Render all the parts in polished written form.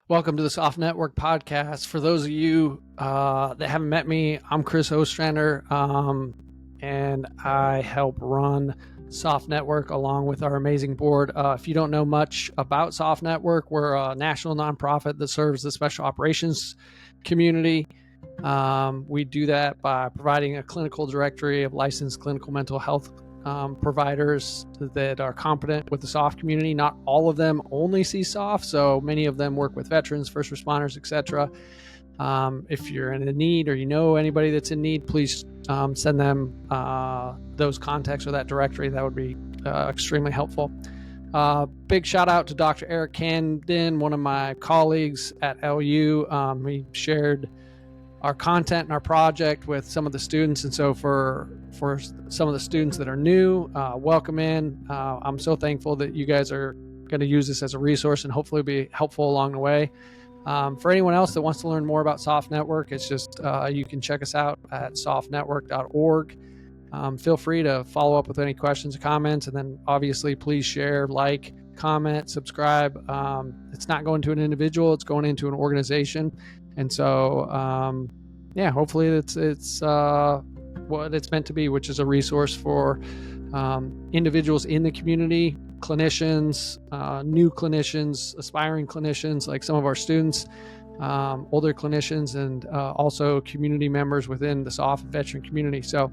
Welcome to the Soft Network podcast. For those of you that haven't met me, I'm Chris Ostrander, and I help run Soft Network along with our amazing board. If you don't know much about Soft Network, we're a national nonprofit that serves the special operations community. We do that by providing a clinical directory of licensed clinical mental health providers that are competent with the SOF community. Not all of them only see SOF, so many of them work with veterans, first responders, etc. If you're in need or you know anybody that's in need, please send them those contacts or that directory. That would be extremely helpful. Big shout out to Dr. Eric Camden, one of my colleagues at LU. He shared our content and our project with some of the students, and so for some of the students that are new, welcome in. I'm so thankful that you guys are going to use this as a resource and hopefully be helpful along the way. For anyone else that wants to learn more about Soft Network, it's just you can check us out at softnetwork.org. Feel free to follow up with any questions or comments, and then obviously please share, like, comment, subscribe. It's not going to an individual, it's going into an organization. And so, hopefully it's what it's meant to be, which is a resource for individuals in the community, clinicians, new clinicians, aspiring clinicians, like some of our students, older clinicians, and also community members within the SOF veteran community. So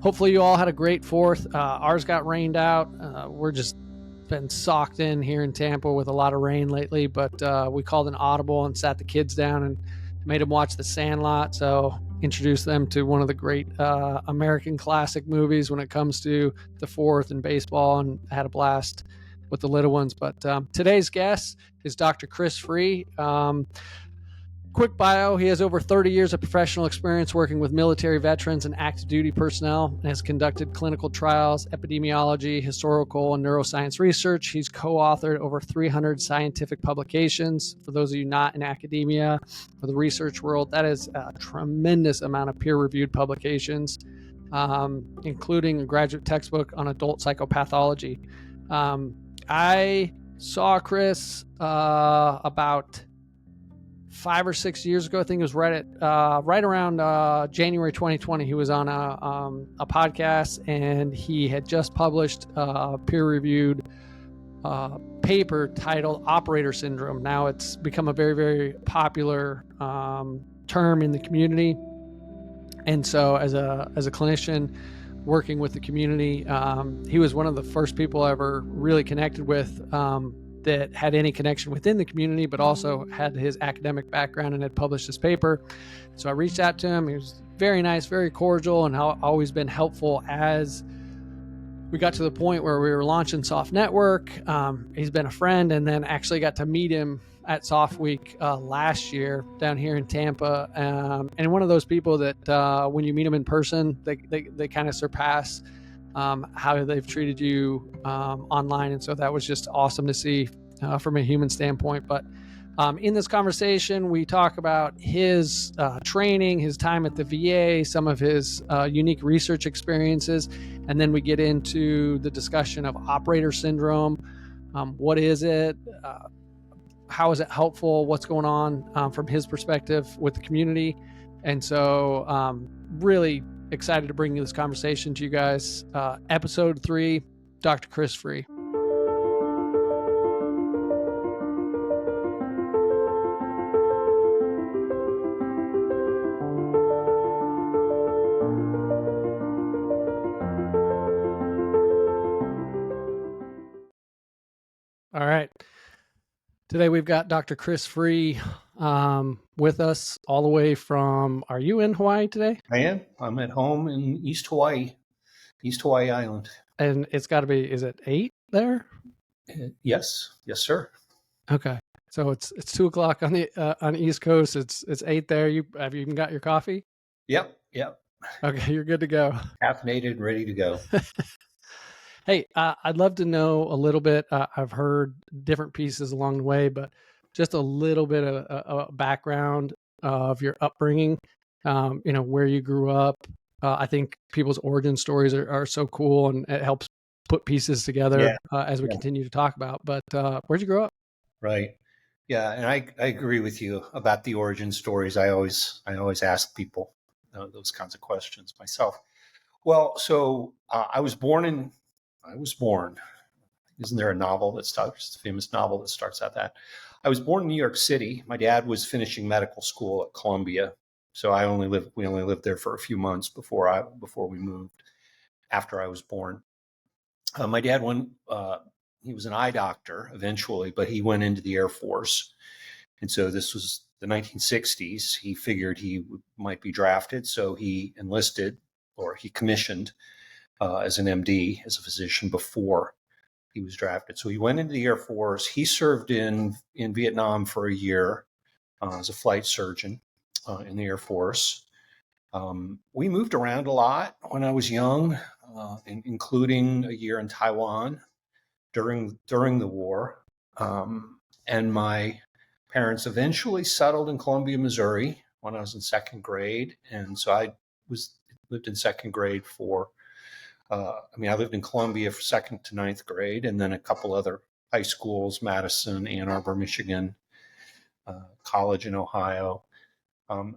hopefully you all had a great 4th. Ours got rained out. We're just been socked in here in Tampa with a lot of rain lately, but we called an audible and sat the kids down and made them watch The Sandlot. So introduced them to one of the great American classic movies when it comes to the 4th and baseball, and had a blast with the little ones. But today's guest is Dr. Chris Frueh. Quick bio: he has over 30 years of professional experience working with military veterans and active duty personnel, and has conducted clinical trials, epidemiology, historical, and neuroscience research. He's co-authored over 300 scientific publications. For those of you not in academia or the research world, that is a tremendous amount of peer-reviewed publications, including a graduate textbook on adult psychopathology. I saw Chris about 5 or 6 years ago. I think it was right around January 2020. He was on a podcast, and he had just published a peer-reviewed paper titled Operator Syndrome. Now it's become a very, very popular term in the community. And so as a clinician working with the community, he was one of the first people I ever really connected with that had any connection within the community, but also had his academic background and had published this paper. So I reached out to him. He was very nice, very cordial, and always been helpful as we got to the point where we were launching Soft Network. He's been a friend, and then actually got to meet him at Soft Week last year down here in Tampa. And one of those people that when you meet them in person, they kind of surpass how they've treated you online. And so that was just awesome to see from a human standpoint. But in this conversation, we talk about his training, his time at the VA, some of his unique research experiences, and then we get into the discussion of operator syndrome. What is it? How is it helpful? What's going on from his perspective with the community? And so really excited to bring this conversation to you guys. Episode 3, Dr. Chris Frueh. All right. Today we've got Dr. Chris Frueh with us all the way from, are you in Hawaii today? I am. I'm at home in East Hawaii Island. And it's got to be, is it 8 there? Yes, sir. Okay. So it's 2 o'clock on the East Coast. It's 8 there. Have you even got your coffee? Yep. Okay, you're good to go. Caffeinated, ready to go. Hey, I'd love to know a little bit. I've heard different pieces along the way, but just a little bit of a background of your upbringing, where you grew up. I think people's origin stories are so cool, and it helps put pieces together as we continue to talk about. But where'd you grow up? Right. Yeah, and I agree with you about the origin stories. I always ask people those kinds of questions myself. Well, so I was born. Isn't there a novel that starts, a famous novel that starts out that? I was born in New York City. My dad was finishing medical school at Columbia, so we only lived there for a few months before we moved after I was born. My dad he was an eye doctor eventually, but he went into the Air Force. And so this was the 1960s. He figured might be drafted, so he enlisted or he commissioned as an MD, as a physician before he was drafted. So he went into the Air Force. He served in Vietnam for a year as a flight surgeon in the Air Force. We moved around a lot when I was young, including a year in Taiwan during the war. And my parents eventually settled in Columbia, Missouri when I was in second grade. And so I lived in second grade I lived in Columbia for second to ninth grade, and then a couple other high schools, Madison, Ann Arbor, Michigan, college in Ohio. Um,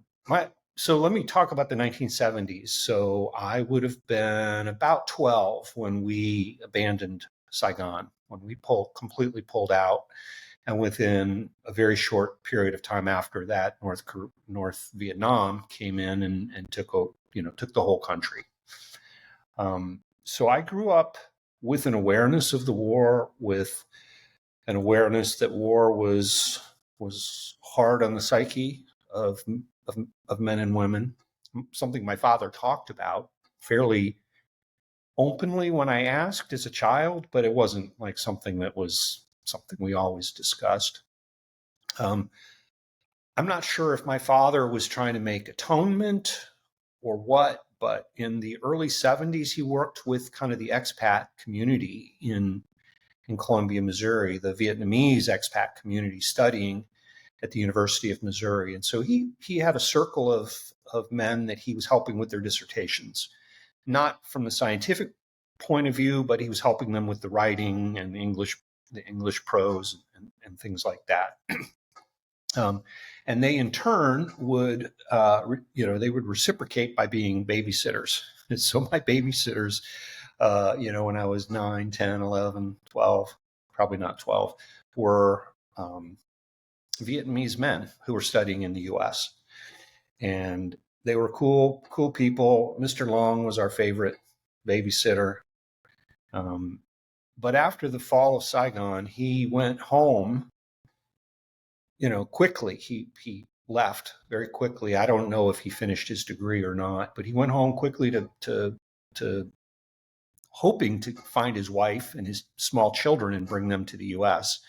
so let me talk about the 1970s. So I would have been about 12 when we abandoned Saigon, when we completely pulled out. And within a very short period of time after that, North Vietnam came in and took the whole country. So I grew up with an awareness of the war, with an awareness that war was hard on the psyche of men and women, something my father talked about fairly openly when I asked as a child, but it wasn't like something we always discussed. I'm not sure if my father was trying to make atonement or what, but in the early 70s, he worked with kind of the expat community in Columbia, Missouri, the Vietnamese expat community studying at the University of Missouri. And so he had a circle of men that he was helping with their dissertations, not from the scientific point of view, but he was helping them with the writing and the English prose and things like that. And they in turn would, they would reciprocate by being babysitters. And so my babysitters, when I was 9, 10, 11, 12, probably not 12, were Vietnamese men who were studying in the US. And they were cool people. Mr. Long was our favorite babysitter. But after the fall of Saigon, he went home, quickly. He left very quickly. I don't know if he finished his degree or not, but he went home quickly to hoping to find his wife and his small children and bring them to the U.S.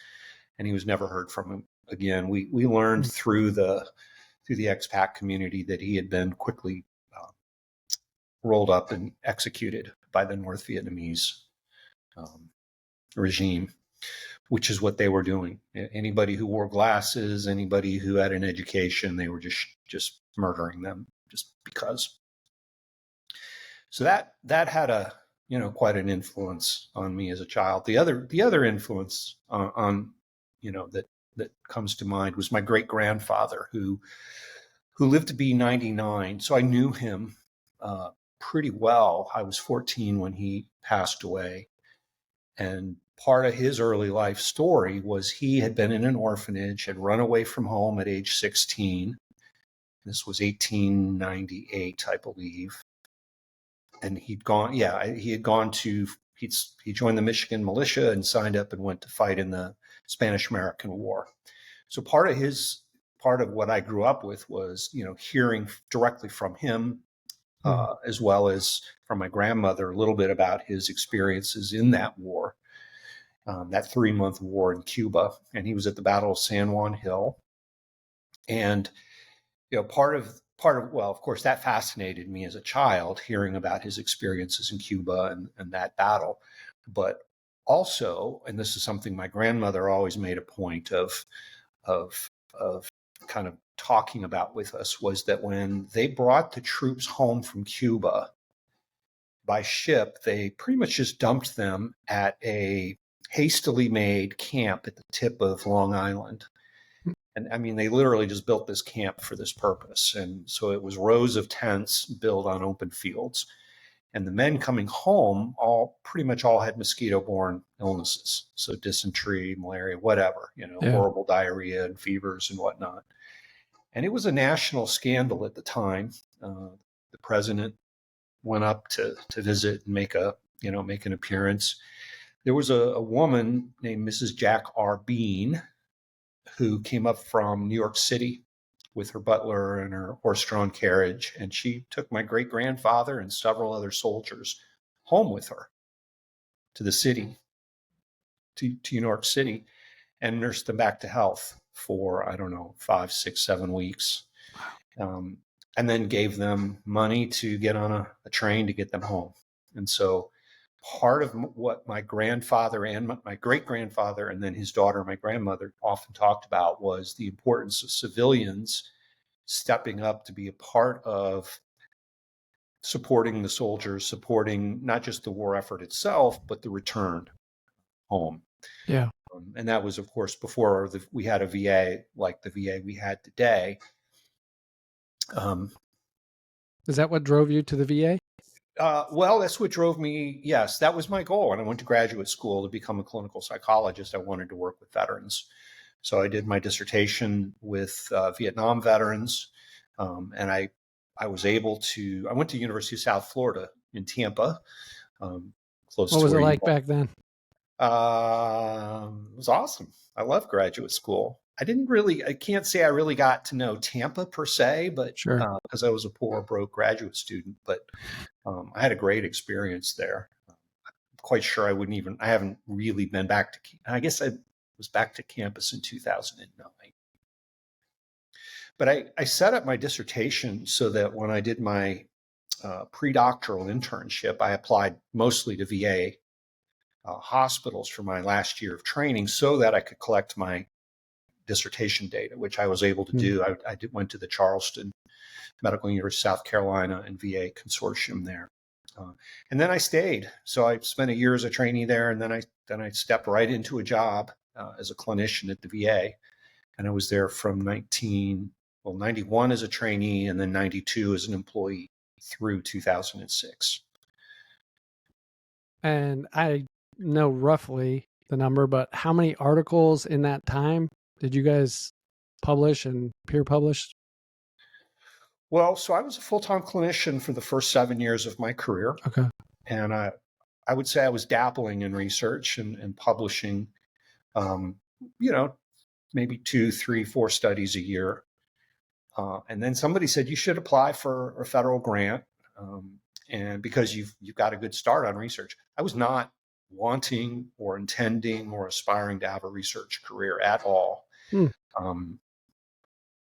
And he was never heard from him again. We learned through the expat community that he had been quickly rolled up and executed by the North Vietnamese regime, which is what they were doing. Anybody who wore glasses, anybody who had an education, they were just murdering them just because. So that had quite an influence on me as a child. The other influence on that comes to mind was my great grandfather who lived to be 99. So I knew him pretty well. I was 14 when he passed away. And part of his early life story was he had been in an orphanage, had run away from home at age 16. This was 1898, I believe. And he joined the Michigan militia and signed up and went to fight in the Spanish-American War. So part of what I grew up with was, hearing directly from him, as well as from my grandmother, a little bit about his experiences in that war. That 3-month war in Cuba, and he was at the Battle of San Juan Hill. And part of well, of course, that fascinated me as a child, hearing about his experiences in Cuba and that battle. But also, and this is something my grandmother always made a point of kind of talking about with us, was that when they brought the troops home from Cuba by ship, they pretty much just dumped them at a hastily made camp at the tip of Long Island. And I mean, they literally just built this camp for this purpose. And so it was rows of tents built on open fields. And the men coming home pretty much all had mosquito-borne illnesses. So dysentery, malaria, whatever, Yeah. horrible diarrhea and fevers and whatnot. And it was a national scandal at the time. The president went up to visit and make an appearance. There was a woman named Mrs. Jack R. Bean who came up from New York City with her butler and her horse-drawn carriage, and she took my great-grandfather and several other soldiers home with her to the city, to New York City, and nursed them back to health for, I don't know, 5, 6, 7 weeks. And then gave them money to get on a train to get them home. And so part of what my grandfather and my great-grandfather and then his daughter, my grandmother, often talked about was the importance of civilians stepping up to be a part of supporting the soldiers, supporting not just the war effort itself, but the return home. Yeah. And that was, of course, before we had a VA like the VA we had today. Is that what drove you to the VA? Well, that's what drove me. Yes, that was my goal. And I went to graduate school to become a clinical psychologist. I wanted to work with veterans. So I did my dissertation with Vietnam veterans. And I was able to, I went to University of South Florida in Tampa. Close what to was it where like back then? it was awesome. I love graduate school. I can't say I really got to know Tampa per se, but Sure. because I was a poor, broke graduate student, but I had a great experience there. I'm quite sure I haven't really been back to, I guess I was back to campus in 2009. But I set up my dissertation so that when I did my pre-doctoral internship, I applied mostly to VA hospitals for my last year of training so that I could collect my dissertation data, which I was able to do. I went to the Charleston Medical University, South Carolina, and VA consortium there. And then I stayed. So I spent a year as a trainee there, and then I stepped right into a job as a clinician at the VA. And I was there from 91 as a trainee, and then 92 as an employee through 2006. And I know roughly the number, but how many articles in that time did you guys publish and peer published? Well, so I was a full-time clinician for the first 7 years of my career. Okay. And I would say I was dabbling in research and publishing, maybe 2, 3, 4 studies a year. And then somebody said, you should apply for a federal grant. And because you've got a good start on research. I was not wanting or intending or aspiring to have a research career at all.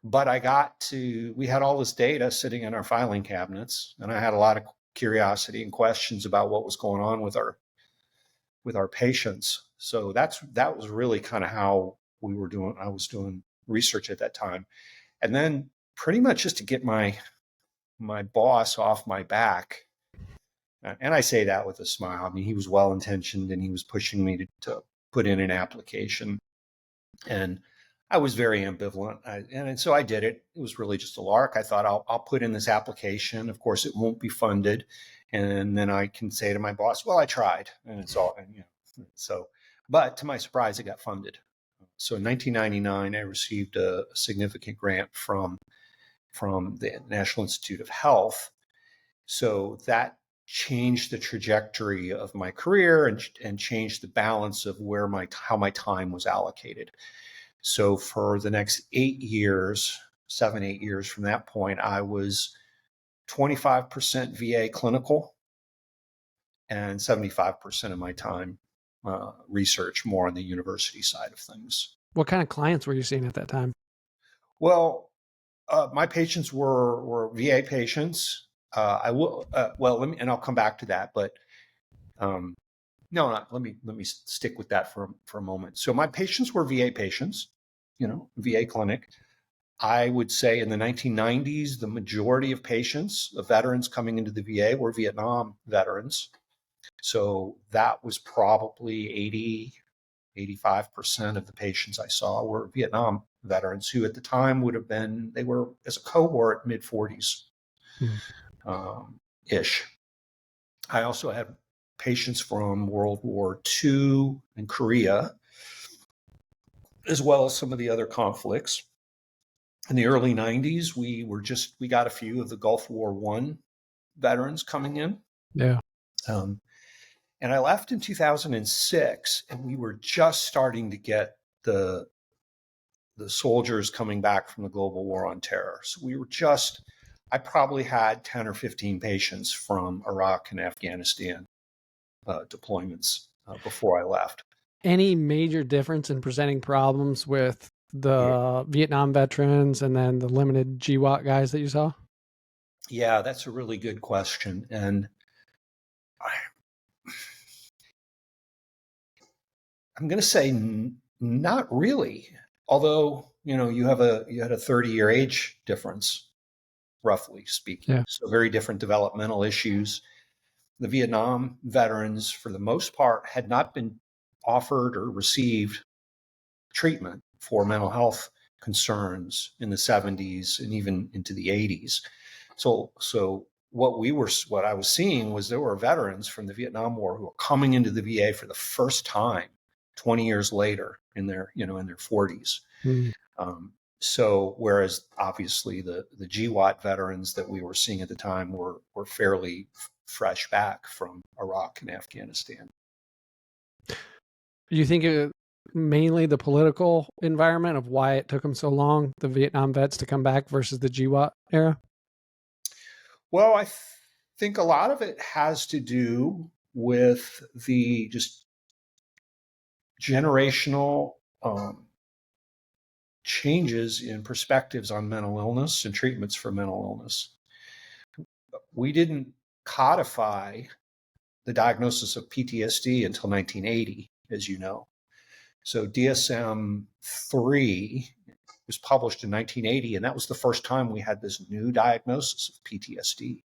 But we had all this data sitting in our filing cabinets, and I had a lot of curiosity and questions about what was going on with our patients. So that was really kind of how I was doing research at that time. And then pretty much just to get my boss off my back. And I say that with a smile. I mean, he was well-intentioned and he was pushing me to put in an application. And I was very ambivalent. And so I did it. It was really just a lark. I thought I'll put in this application. Of course, it won't be funded. And then I can say to my boss, well, I tried. And it's all, but to my surprise, it got funded. So in 1999, I received a significant grant from the National Institute of Health. So that changed the trajectory of my career and changed the balance of how my time was allocated. So for the next 8 years, 7, 8 years from that point, I was 25% VA clinical and 75% of my time research, more on the university side of things. What kind of clients were you seeing at that time? Well, my patients were VA patients. Let me, and I'll come back to that, but let me stick with that for a moment. So my patients were VA patients, VA clinic. I would say in the 1990s, the majority of patients, of veterans coming into the VA, were Vietnam veterans. So that was probably 85% of the patients I saw were Vietnam veterans who at the time would have been, they were as a cohort mid-40s ish. I also had patients from World War II and Korea, as well as some of the other conflicts. In the early 90s, we got a few of the Gulf War I veterans coming in. Yeah. And I left in 2006, and we were just starting to get the soldiers coming back from the global war on terror. So I probably had 10 or 15 patients from Iraq and Afghanistan deployments before I left. Any major difference in presenting problems with the Vietnam veterans and then the limited GWOT guys that you saw? Yeah, that's a really good question. And I'm going to say not really. Although, you had a 30-year age difference, roughly speaking. Yeah. So very different developmental issues. The Vietnam veterans, for the most part, had not been offered or received treatment for mental health concerns in the 70s and even into the 80s. So what I was seeing was there were veterans from the Vietnam War who were coming into the VA for the first time 20 years later in their 40s. So whereas obviously the GWOT veterans that we were seeing at the time were fairly fresh back from Iraq and Afghanistan. Do you think mainly the political environment of why it took them so long, the Vietnam vets, to come back versus the GWOT era? Well, I think a lot of it has to do with the just generational changes in perspectives on mental illness and treatments for mental illness. We didn't codify the diagnosis of PTSD until 1980, as you know. So DSM-3 was published in 1980, and that was the first time we had this new diagnosis of PTSD.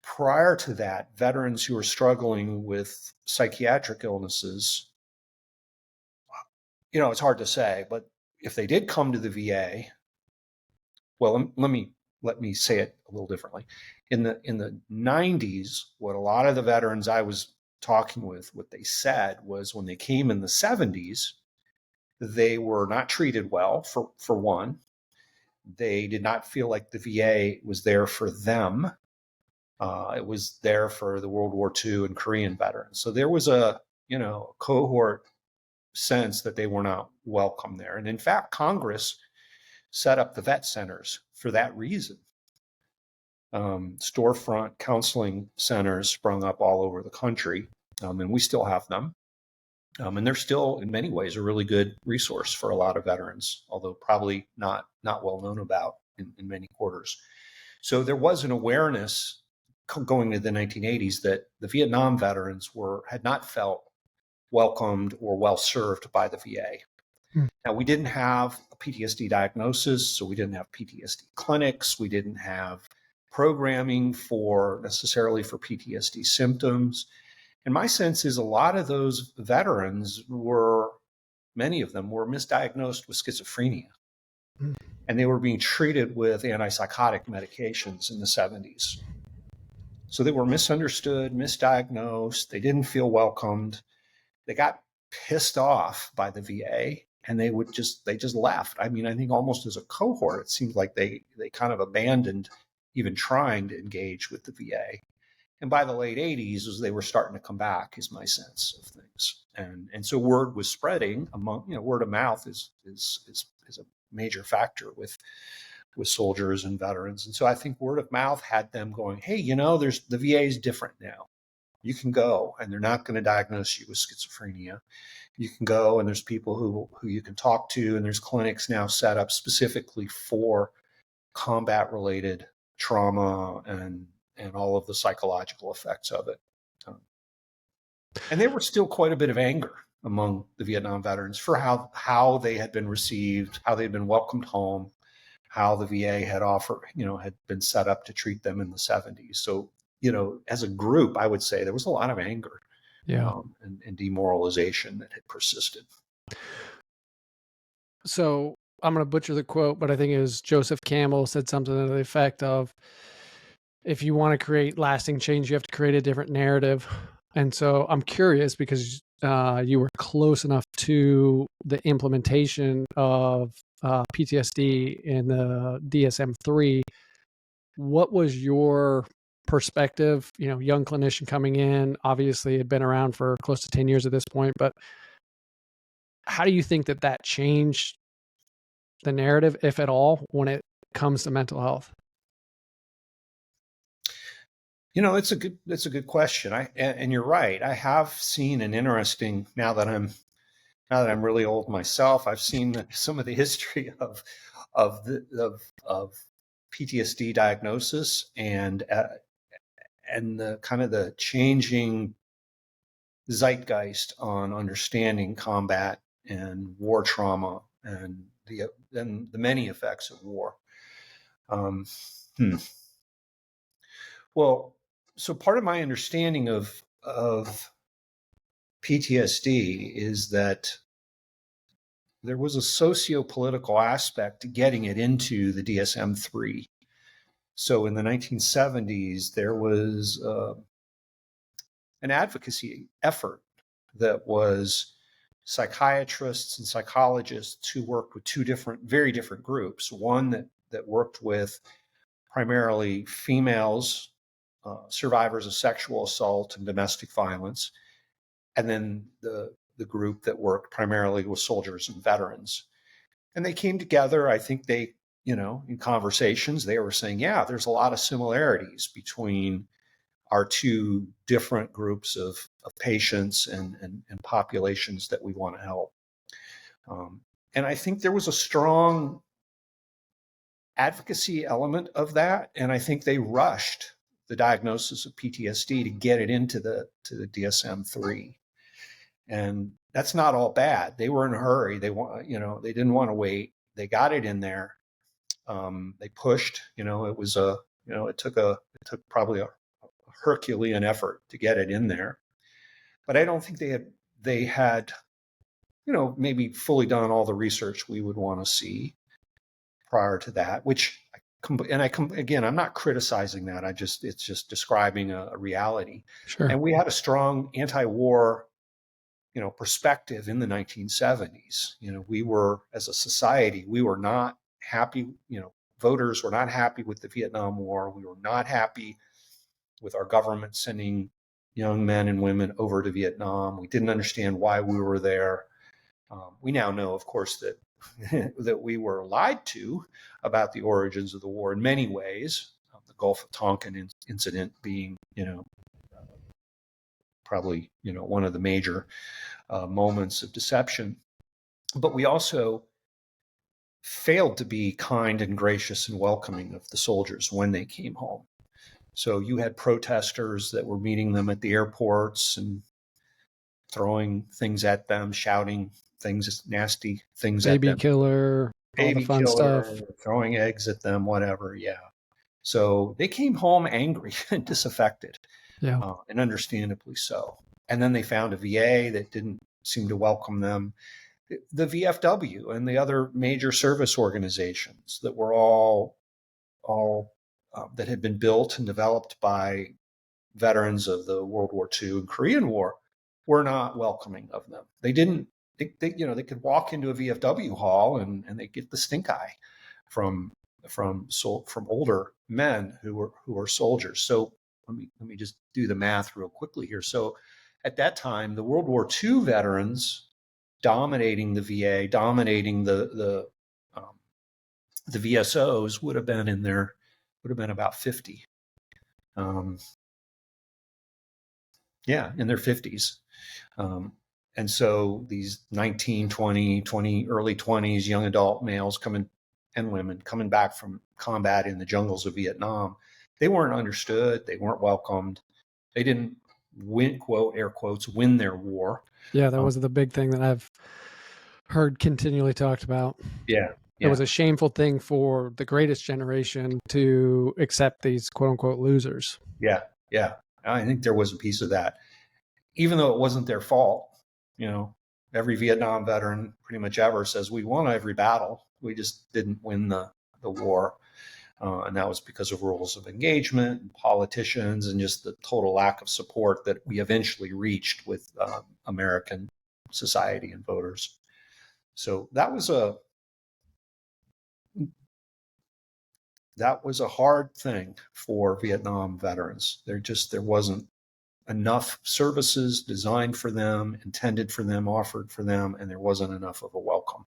Prior to that, veterans who were struggling with psychiatric illnesses, it's hard to say, but if they did come to the VA, well, let me say it a little differently. In the 90s, what a lot of the veterans I was talking with, what they said was when they came in the 70s, they were not treated well, for one. They did not feel like the VA was there for them. It was there for the World War II and Korean veterans. So there was a cohort sense that they were not welcome there. And in fact, Congress set up the vet centers for that reason. Storefront counseling centers sprung up all over the country, and we still have them. And they're still, in many ways, a really good resource for a lot of veterans, although probably not well known about in many quarters. So there was an awareness going into the 1980s that the Vietnam veterans had not felt welcomed or well served by the VA. Now, we didn't have a PTSD diagnosis, so we didn't have PTSD clinics. We didn't have programming necessarily for PTSD symptoms. And my sense is a lot of those veterans many of them were misdiagnosed with schizophrenia. And they were being treated with antipsychotic medications in the 70s. So they were misunderstood, misdiagnosed. They didn't feel welcomed. They got pissed off by the VA, and they just left. I mean, I think almost as a cohort, it seemed like they kind of abandoned even trying to engage with the VA. And by the late 80s, as they were starting to come back, is my sense of things. And so word was spreading among, word of mouth is a major factor with soldiers and veterans. And so I think word of mouth had them going, hey, the VA is different now. You can go, and they're not going to diagnose you with schizophrenia. You can go, and there's people who you can talk to, and there's clinics now set up specifically for combat-related trauma and all of the psychological effects of it. And there was still quite a bit of anger among the Vietnam veterans for how they had been received, how they had been welcomed home, how the VA had had been set up to treat them in the 70s. So, as a group, I would say there was a lot of anger Yeah. And demoralization that had persisted. So I'm going to butcher the quote, but I think it was Joseph Campbell said something to the effect of, if you want to create lasting change, you have to create a different narrative. And so I'm curious, because you were close enough to the implementation of PTSD in the DSM-3. What was your perspective? You know, young clinician coming in, obviously had been around for close to 10 years at this point, but how do you think that that changed the narrative, if at all, when it comes to mental health? You know, it's a good question. And you're right. I have seen an interesting, now that I'm really old myself, I've seen some of the history of PTSD diagnosis and the kind of the changing zeitgeist on understanding combat and war trauma and the many effects of war. Um, hmm. Well, so part of my understanding of PTSD is that there was a socio-political aspect to getting it into the DSM-3. So in the 1970s, there was an advocacy effort that was psychiatrists and psychologists who worked with two very different groups. One that worked with primarily females, survivors of sexual assault and domestic violence, and then the group that worked primarily with soldiers and veterans. And they came together. I think they, in conversations, they were saying, yeah, there's a lot of similarities between our two different groups of patients and populations that we want to help. And I think there was a strong advocacy element of that. And I think they rushed the diagnosis of PTSD to get it into the DSM-3. And that's not all bad. They were in a hurry. They didn't want to wait. They got it in there. They pushed. It took probably a Herculean effort to get it in there. But I don't think they had maybe fully done all the research we would want to see prior to that. Again, I'm not criticizing that. It's just describing a reality. Sure. And we had a strong anti-war perspective in the 1970s. We were, as a society, we were not happy. Voters were not happy with the Vietnam War. We were not happy with our government sending young men and women over to Vietnam. We didn't understand why we were there. We now know, of course, that that we were lied to about the origins of the war in many ways. The Gulf of Tonkin incident being, probably, one of the major moments of deception. But we also failed to be kind and gracious and welcoming of the soldiers when they came home. So you had protesters that were meeting them at the airports and throwing things at them, shouting things, nasty things at them. Baby killer, all the fun stuff. Throwing eggs at them, whatever. Yeah. So they came home angry and disaffected. Yeah. And understandably so. And then they found a VA that didn't seem to welcome them. The VFW and the other major service organizations that were all that had been built and developed by veterans of the World War II and Korean War were not welcoming of them. They didn't. They could walk into a VFW hall and they get the stink eye from older men who were soldiers. So let me just do the math real quickly here. So at that time, the World War II veterans dominating the VA, dominating the VSOs would have been about 50. In their 50s. And so these 19, 20, early 20s, young adult males and women coming back from combat in the jungles of Vietnam, they weren't understood. They weren't welcomed. They didn't win, quote, air quotes, win their war. Yeah, that was the big thing that I've heard continually talked about. Yeah. It was a shameful thing for the greatest generation to accept these quote unquote losers. Yeah. I think there was a piece of that. even though it wasn't their fault. You know, every Vietnam veteran pretty much ever says we won every battle. We just didn't win the war. And that was because of rules of engagement and politicians and just the total lack of support that we eventually reached with American society and voters. So that was a hard thing for Vietnam veterans. There wasn't enough services designed for them, intended for them, offered for them, and there wasn't enough of a welcome.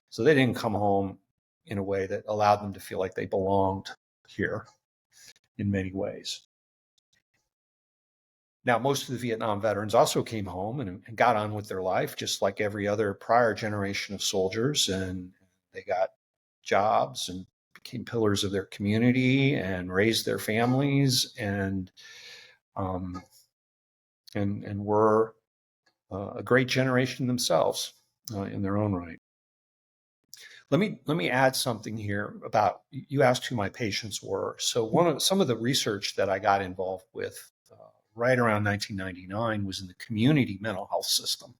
So they didn't come home in a way that allowed them to feel like they belonged here in many ways. Now, most of the Vietnam veterans also came home and got on with their life, just like every other prior generation of soldiers, and they got jobs and became pillars of their community and raised their families and were a great generation themselves in their own right. Let me add something here about, you asked who my patients were. So some of the research that I got involved with right around 1999 was in the community mental health system.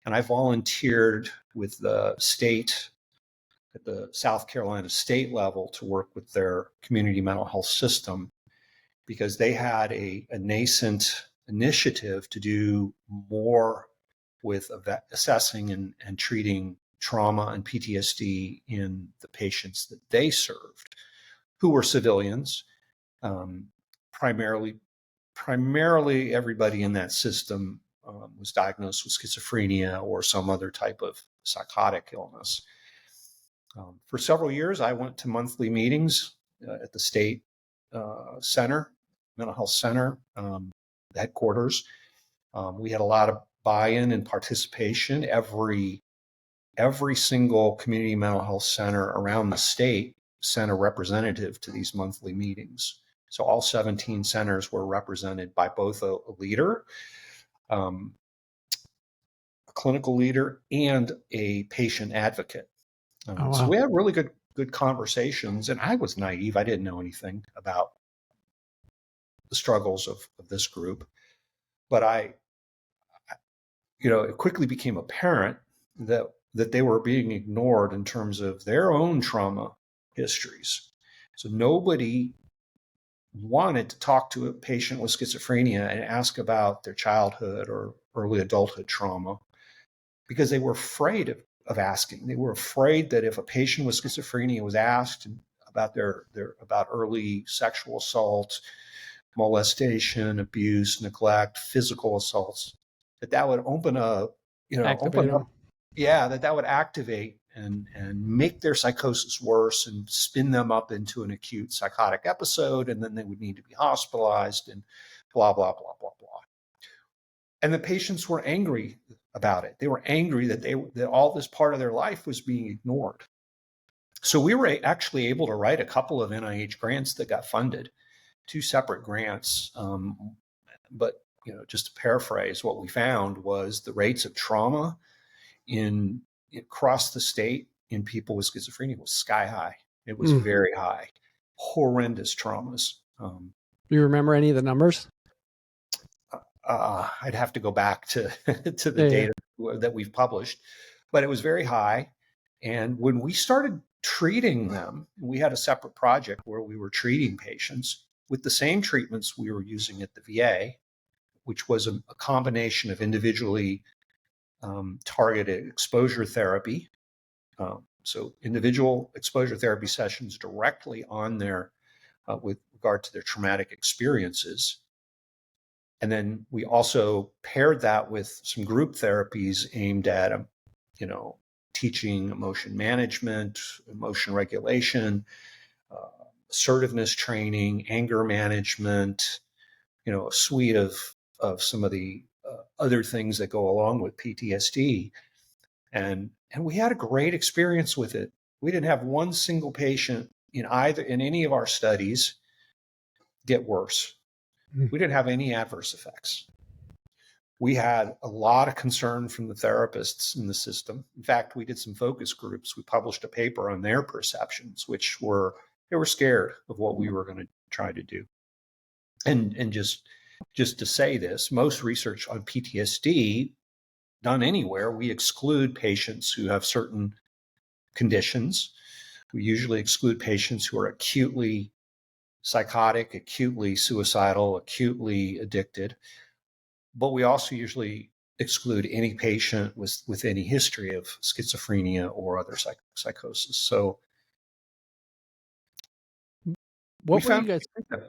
And I volunteered with the state at the South Carolina state level to work with their community mental health system because they had a nascent initiative to do more with assessing and treating trauma and PTSD in the patients that they served, who were civilians. Primarily everybody in that system was diagnosed with schizophrenia or some other type of psychotic illness. For several years, I went to monthly meetings at the state center, mental health center, headquarters. We had a lot of buy-in and participation. Every single community mental health center around the state sent a representative to these monthly meetings. So all 17 centers were represented by both a leader, a clinical leader, and a patient advocate. Oh, wow. So we had really good conversations, and I was naive. I didn't know anything about the struggles of this group, but it quickly became apparent that they were being ignored in terms of their own trauma histories. So nobody wanted to talk to a patient with schizophrenia and ask about their childhood or early adulthood trauma because they were afraid of asking. They were afraid that if a patient with schizophrenia was asked about about early sexual assault, molestation, abuse, neglect, physical assaults, that would open up, that would activate and make their psychosis worse and spin them up into an acute psychotic episode, and then they would need to be hospitalized and blah, blah, blah, blah, blah. And the patients were angry about it. They were angry that all this part of their life was being ignored. So we were actually able to write a couple of NIH grants that got funded, 2 separate grants. But just to paraphrase, what we found was the rates of trauma across the state in people with schizophrenia was sky high. It was very high, horrendous traumas. Do you remember any of the numbers? I'd have to go back to the data that we've published, but it was very high. And when we started treating them, we had a separate project where we were treating patients with the same treatments we were using at the VA, which was a combination of individually targeted exposure therapy. So individual exposure therapy sessions directly on their, with regard to their traumatic experiences. And then we also paired that with some group therapies aimed at, teaching emotion management, emotion regulation, assertiveness training, anger management, a suite of some of the other things that go along with PTSD. And we had a great experience with it. We didn't have one single patient in any of our studies get worse. We didn't have any adverse effects. We had a lot of concern from the therapists in the system. In fact, we did some focus groups. We published a paper on their perceptions, they were scared of what we were going to try to do. And just just to say this, most research on PTSD done anywhere, we exclude patients who have certain conditions. We usually exclude patients who are acutely psychotic, acutely suicidal, acutely addicted. But we also usually exclude any patient with any history of schizophrenia or other psychosis. So we What were you found guys?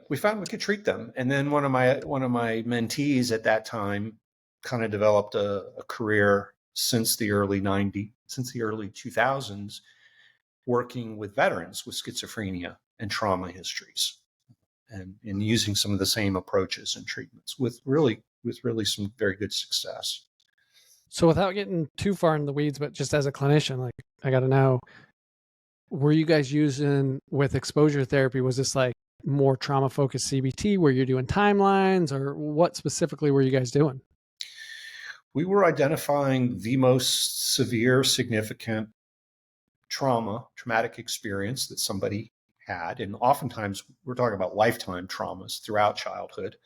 we could treat them. And then one of my mentees at that time kind of developed a career since the early 2000s, working with veterans with schizophrenia and trauma histories, and using some of the same approaches and treatments with really some very good success. So without getting too far in the weeds, but just as a clinician, like I got to know, were you guys using with exposure therapy? Was this like more trauma focused CBT where you're doing timelines, or what specifically were you guys doing? We were identifying the most severe, significant traumatic experience that somebody had. And oftentimes we're talking about lifetime traumas throughout childhood.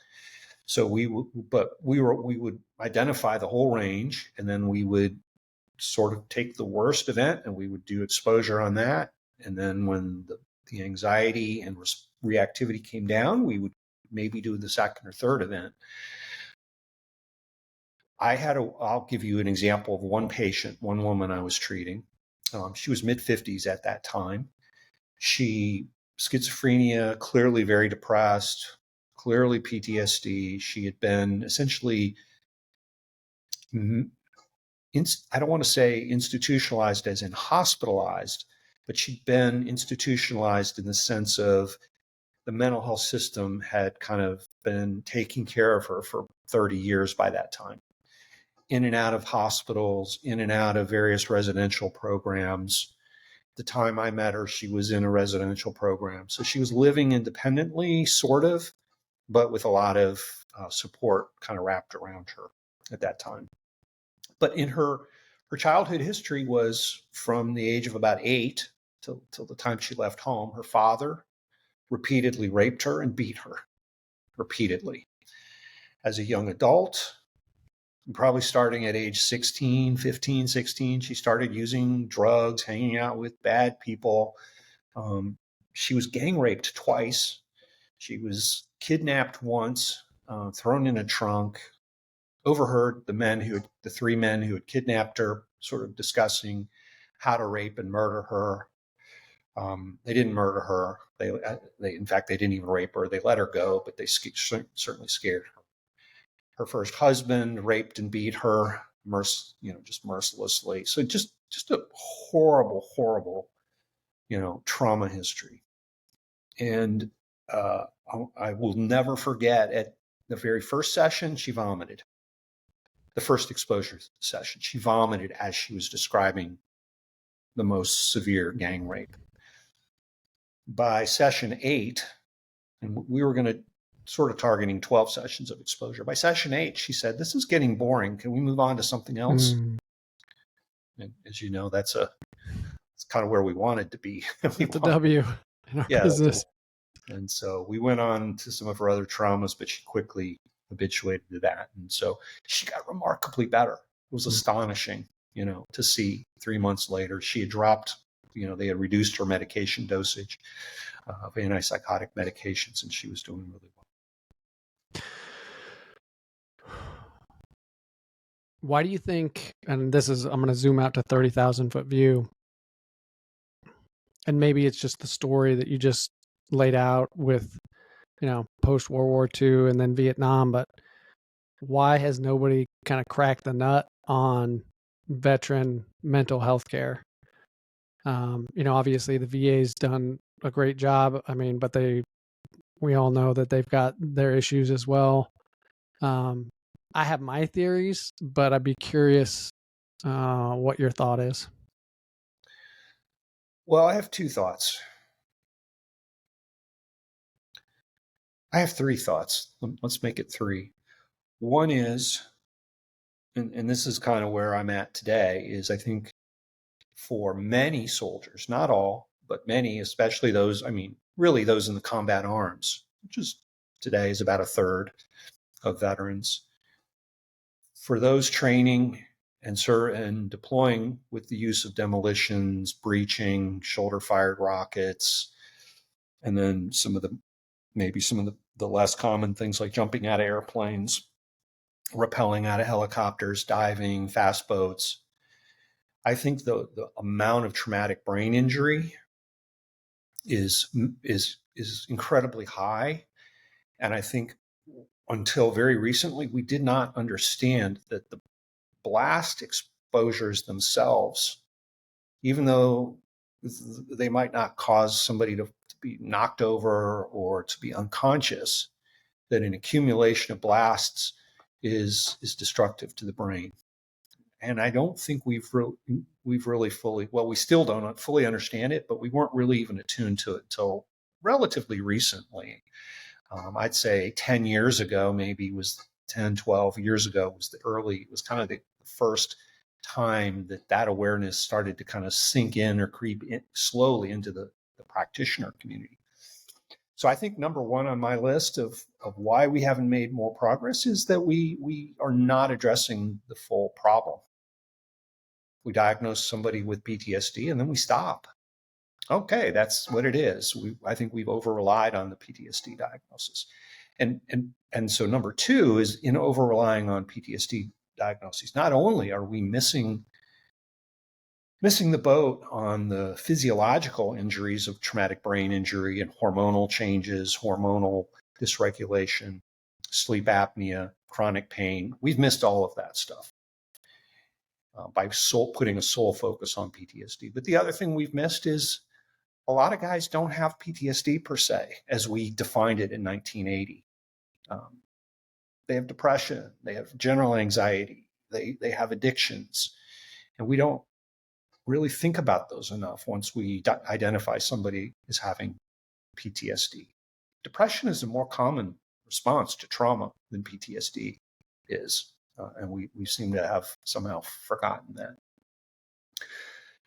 So we would identify the whole range, and then we would sort of take the worst event and we would do exposure on that. And then when the anxiety and reactivity came down, we would maybe do the second or third event. I'll give you an example of one patient, one woman I was treating. She was mid-50s at that time. Schizophrenia, clearly very depressed, clearly PTSD. She had been essentially, I don't want to say institutionalized as in hospitalized, but she'd been institutionalized in the sense of the mental health system had kind of been taking care of her for 30 years by that time. In and out of hospitals, in and out of various residential programs. The time I met her, she was in a residential program. So she was living independently, sort of, but with a lot of support kind of wrapped around her at that time. But in her childhood history was from the age of about 8 till the time she left home. Her father repeatedly raped her and beat her repeatedly. As a young adult, probably starting at age 16, 15, 16, she started using drugs, hanging out with bad people. She was gang raped twice. She was kidnapped once, thrown in a trunk, overheard the 3 men who had kidnapped her sort of discussing how to rape and murder her. They didn't murder her. In fact, they didn't even rape her. They let her go, but they certainly scared her. Her first husband raped and beat her, just mercilessly. So just a horrible, horrible, trauma history. And I will never forget, at the very first session, she vomited. The first exposure session, she vomited as she was describing the most severe gang rape. By session 8, and we were going to sort of targeting 12 sessions of exposure. By session 8, she said, "This is getting boring. Can we move on to something else?" And as you know, it's kind of where we wanted to be. The W in our business. And so we went on to some of her other traumas, but she quickly habituated to that. And so she got remarkably better. It was astonishing, to see 3 months later, she had dropped, they had reduced her medication dosage of antipsychotic medications, and she was doing really well. Why do you think, and I'm going to zoom out to 30,000 foot view, and maybe it's just the story that you just laid out with, post World War II and then Vietnam, but why has nobody kind of cracked the nut on veteran mental health care? Obviously the VA's done a great job. I mean, but we all know that they've got their issues as well. I have my theories, but I'd be curious what your thought is. Well, I have 2 thoughts. I have 3 thoughts. Let's make it 3. One is, and this is kind of where I'm at today, is I think for many soldiers, not all, but many, especially those, really those in the combat arms, which is today is about a third, of veterans. For those training and deploying with the use of demolitions, breaching, shoulder-fired rockets, and then maybe some of the less common things like jumping out of airplanes, rappelling out of helicopters, diving, fast boats. I think the amount of traumatic brain injury is incredibly high. And I think until very recently, we did not understand that the blast exposures themselves, even though they might not cause somebody to be knocked over or to be unconscious, that an accumulation of blasts is destructive to the brain. And I don't think we've really fully, well, we still don't fully understand it, but we weren't really even attuned to it till relatively recently. I'd say 10 years ago, maybe was 10, 12 years ago was kind of the first time that awareness started to kind of sink in or creep in slowly into the practitioner community. So I think number one on my list of why we haven't made more progress is that we are not addressing the full problem. We diagnose somebody with PTSD and then we stop. Okay, that's what it is. I think we've over-relied on the PTSD diagnosis. And so number two is in over-relying on PTSD diagnoses, not only are we missing the boat on the physiological injuries of traumatic brain injury and hormonal changes, hormonal dysregulation, sleep apnea, chronic pain. We've missed all of that stuff by putting a sole focus on PTSD. But the other thing we've missed is a lot of guys don't have PTSD per se, as we defined it in 1980. They have depression, they have general anxiety, they have addictions, and we don't really think about those enough once we identify somebody as having PTSD. Depression is a more common response to trauma than PTSD is, and we seem to have somehow forgotten that.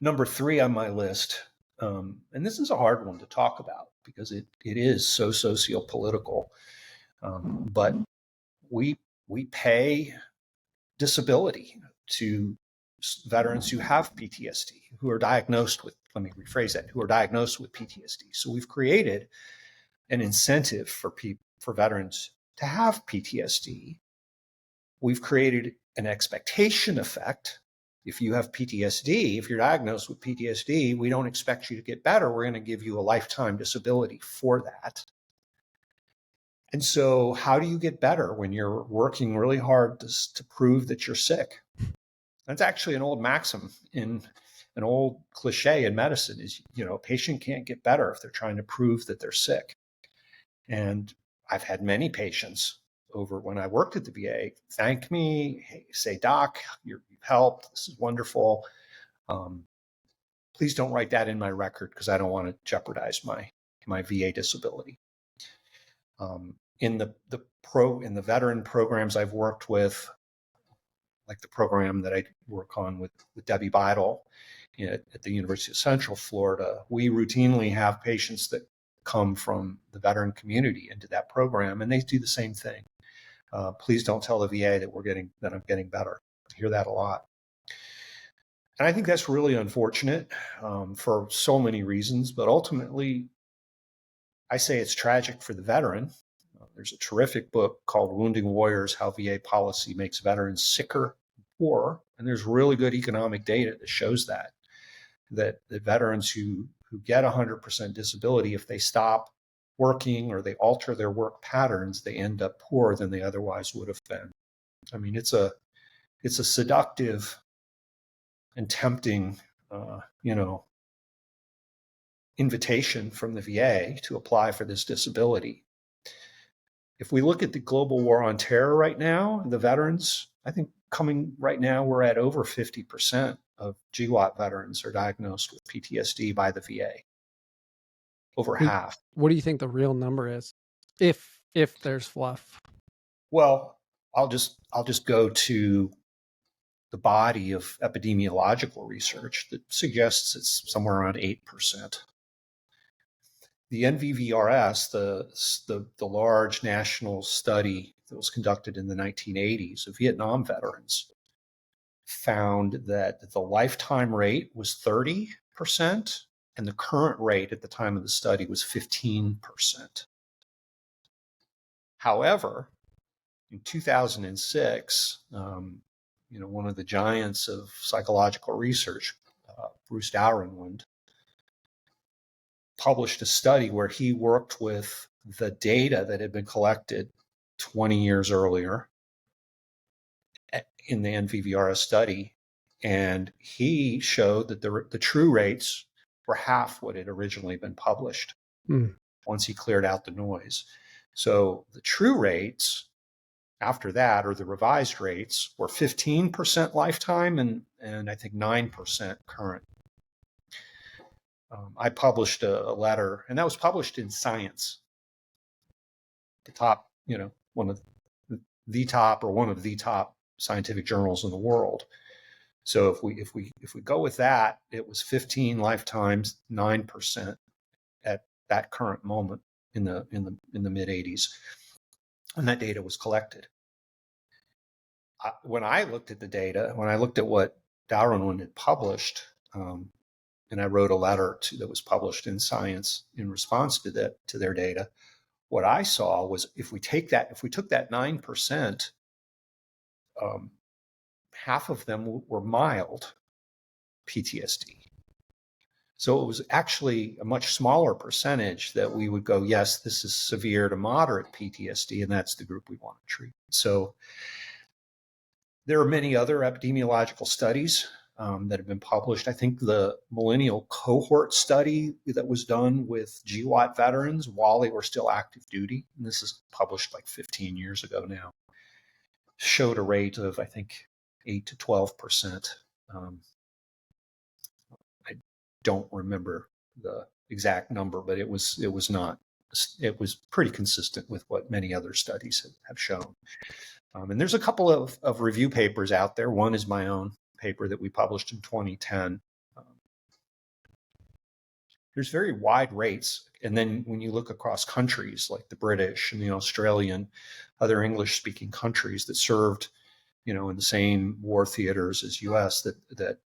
Number three on my list, and this is a hard one to talk about because it is so socio-political, but we pay disability to veterans who have PTSD, who are diagnosed with, let me rephrase that, who are diagnosed with PTSD. So we've created an incentive for veterans to have PTSD. We've created an expectation effect. If you have PTSD, if you're diagnosed with PTSD, we don't expect you to get better. We're going to give you a lifetime disability for that. And so how do you get better when you're working really hard to prove that you're sick? That's actually an old maxim in an old cliche in medicine is, a patient can't get better if they're trying to prove that they're sick. And I've had many patients over when I worked at the VA thank me, hey, say, Doc, you've helped. This is wonderful. Please don't write that in my record because I don't want to jeopardize my VA disability. In the veteran programs I've worked with, like the program that I work on with Debbie Beidel at the University of Central Florida, we routinely have patients that come from the veteran community into that program, and they do the same thing. Please don't tell the VA that I'm getting better. I hear that a lot. And I think that's really unfortunate for so many reasons, but ultimately, I say it's tragic for the veteran. There's a terrific book called Wounding Warriors, How VA Policy Makes Veterans Sicker and Poorer. And there's really good economic data that shows that the veterans who get 100% disability, if they stop working or they alter their work patterns, they end up poorer than they otherwise would have been. I mean, it's a seductive and tempting, invitation from the VA to apply for this disability. If we look at the global war on terror right now, the veterans, I think coming right now, we're at over 50% of GWOT veterans are diagnosed with PTSD by the VA. Over half. What do you think the real number is? If there's fluff. Well, I'll just go to the body of epidemiological research that suggests it's somewhere around 8%. The NVVRS, the large national study that was conducted in the 1980s of Vietnam veterans found that the lifetime rate was 30%, and the current rate at the time of the study was 15%. However, in 2006, one of the giants of psychological research, Bruce Dowrenwund, published a study where he worked with the data that had been collected 20 years earlier in the NVVRS study, and he showed that the true rates were half what had originally been published once he cleared out the noise. So the true rates after that, or the revised rates, were 15% lifetime and I think 9% current. I published a letter, and that was published in Science, the top, one of the top or one of the top scientific journals in the world. So if we go with that, it was 15 lifetimes, 9% at that current moment in the mid 80s, when that data was collected. When I looked at the data, when I looked at what Dowrenwund had published, and I wrote a letter that was published in Science in response to their data, what I saw was if we took that 9%, half of them were mild PTSD. So it was actually a much smaller percentage that we would go, yes, this is severe to moderate PTSD, and that's the group we want to treat. So there are many other epidemiological studies that have been published. I think the millennial cohort study that was done with GWOT veterans while they were still active duty, and this is published like 15 years ago now, showed a rate of, I think, 8 to 12%. I don't remember the exact number, but it was pretty consistent with what many other studies have shown. And there's a couple of review papers out there. One is my own paper that we published in 2010. There's very wide rates. And then when you look across countries like the British and the Australian, other English-speaking countries that served, in the same war theaters as U.S., that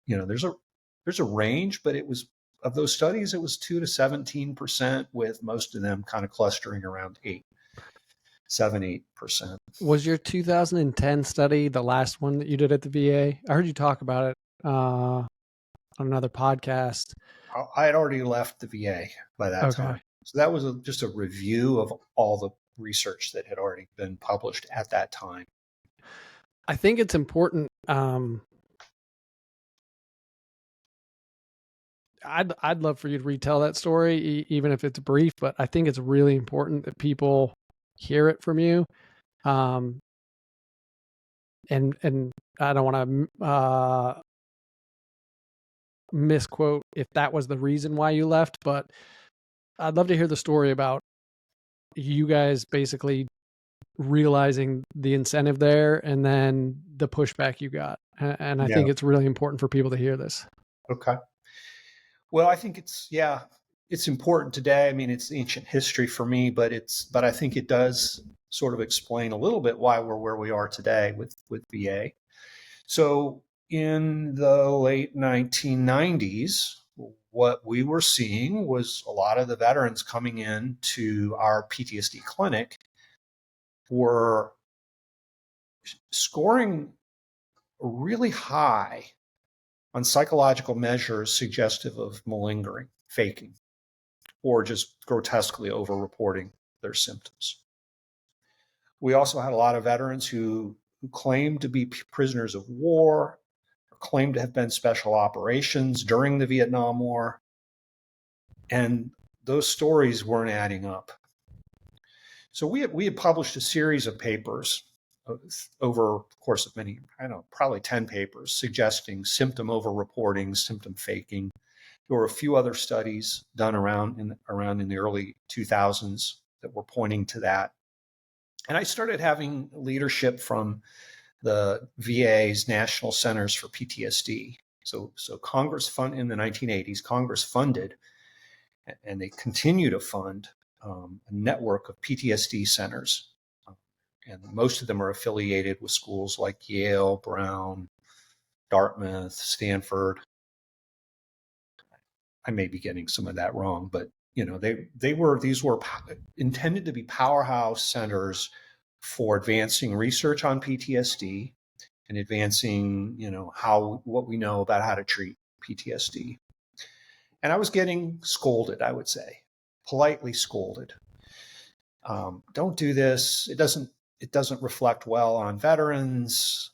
there's a range, but it was, of those studies, it was 2 to 17%, with most of them kind of clustering around 7-8%. Was your 2010 study the last one that you did at the VA? I heard you talk about it on another podcast. I had already left the VA by that time. So that was just a review of all the research that had already been published at that time. I think it's important. I'd love for you to retell that story, even if it's brief, but I think it's really important that people hear it from you. And I don't want to misquote if that was the reason why you left, but I'd love to hear the story about you guys basically realizing the incentive there and then the pushback you got. And I think it's really important for people to hear this. Okay. Well, I think it's important today. I mean, it's ancient history for me, but I think it does sort of explain a little bit why we're where we are today with VA. So in the late 1990s, what we were seeing was a lot of the veterans coming in to our PTSD clinic were scoring really high on psychological measures suggestive of malingering, faking, or just grotesquely over-reporting their symptoms. We also had a lot of veterans who claimed to be prisoners of war, or claimed to have been special operations during the Vietnam War, and those stories weren't adding up. So we had published a series of papers over the course of many, probably 10 papers, suggesting symptom over-reporting, symptom faking. There were a few other studies done around in the early 2000s that were pointing to that. And I started having leadership from the VA's National Centers for PTSD. So Congress in the 1980s, Congress funded, and they continue to fund, a network of PTSD centers and most of them are affiliated with schools like Yale, Brown, Dartmouth, Stanford. I may be getting some of that wrong, but these were intended to be powerhouse centers for advancing research on PTSD and advancing, what we know about how to treat PTSD. And I was getting scolded, I would say, politely scolded. Don't do this. It doesn't reflect well on veterans.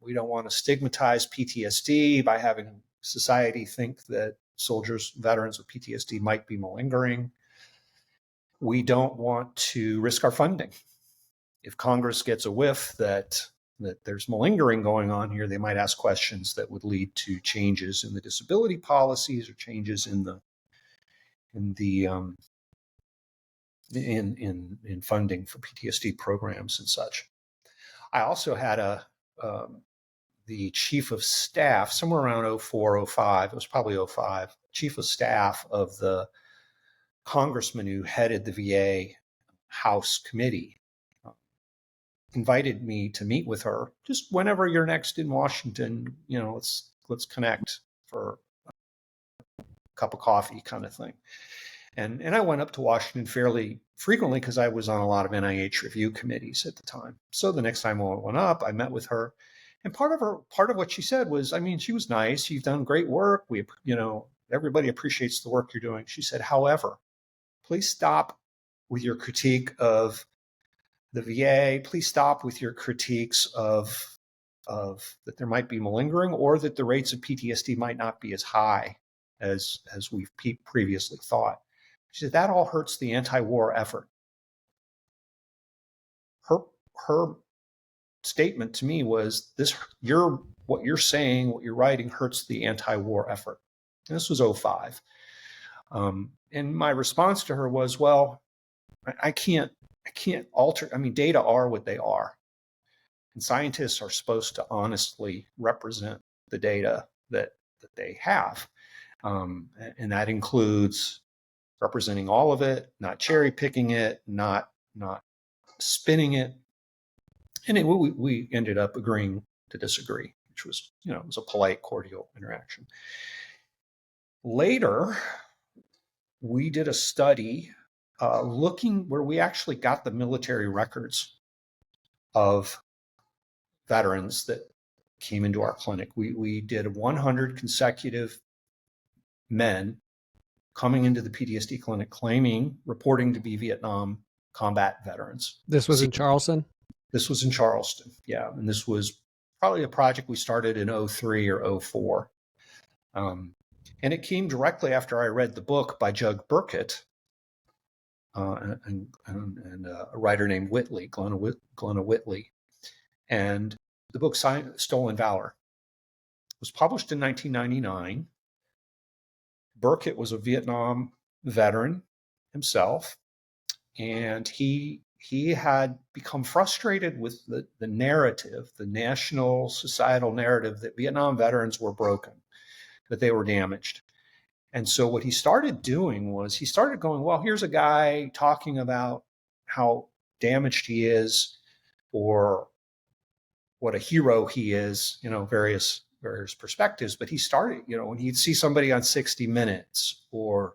We don't want to stigmatize PTSD by having society think that veterans with PTSD might be malingering. We don't want to risk our funding. If Congress gets a whiff that there's malingering going on here, they might ask questions that would lead to changes in the disability policies or changes in funding for PTSD programs and such. I also had the chief of staff, somewhere around 04, 05, it was probably 05, chief of staff of the congressman who headed the VA House committee, invited me to meet with her. Just whenever you're next in Washington, let's connect for a cup of coffee kind of thing. And I went up to Washington fairly frequently because I was on a lot of NIH review committees at the time. So the next time I went up, I met with her. And part of what she said was, she was nice. You've done great work. Everybody appreciates the work you're doing. She said, however, please stop with your critique of the VA. Please stop with your critiques of that there might be malingering or that the rates of PTSD might not be as high as we've previously thought. She said, that all hurts the anti-war effort. Her statement to me was, what you're saying, what you're writing hurts the anti-war effort. And this was 05. And my response to her was, well, I can't alter. Data are what they are. And scientists are supposed to honestly represent the data that they have. And that includes representing all of it, not cherry picking it, not spinning it. And we ended up agreeing to disagree, which was, it was a polite, cordial interaction. Later, we did a study looking where we actually got the military records of veterans that came into our clinic. We did 100 consecutive men coming into the PTSD clinic reporting to be Vietnam combat veterans. This was in Charleston? This was in Charleston, yeah. And this was probably a project we started in 03 or 04. And it came directly after I read the book by Jug Burkett and a writer named Whitley, Glenna Whitley. And the book Stolen Valor was published in 1999. Burkett was a Vietnam veteran himself, and he had become frustrated with the narrative, the national societal narrative, that Vietnam veterans were broken, that they were damaged. And so what he started doing was he started going, well, here's a guy talking about how damaged he is or what a hero he is, various perspectives. But he started, when he'd see somebody on 60 Minutes or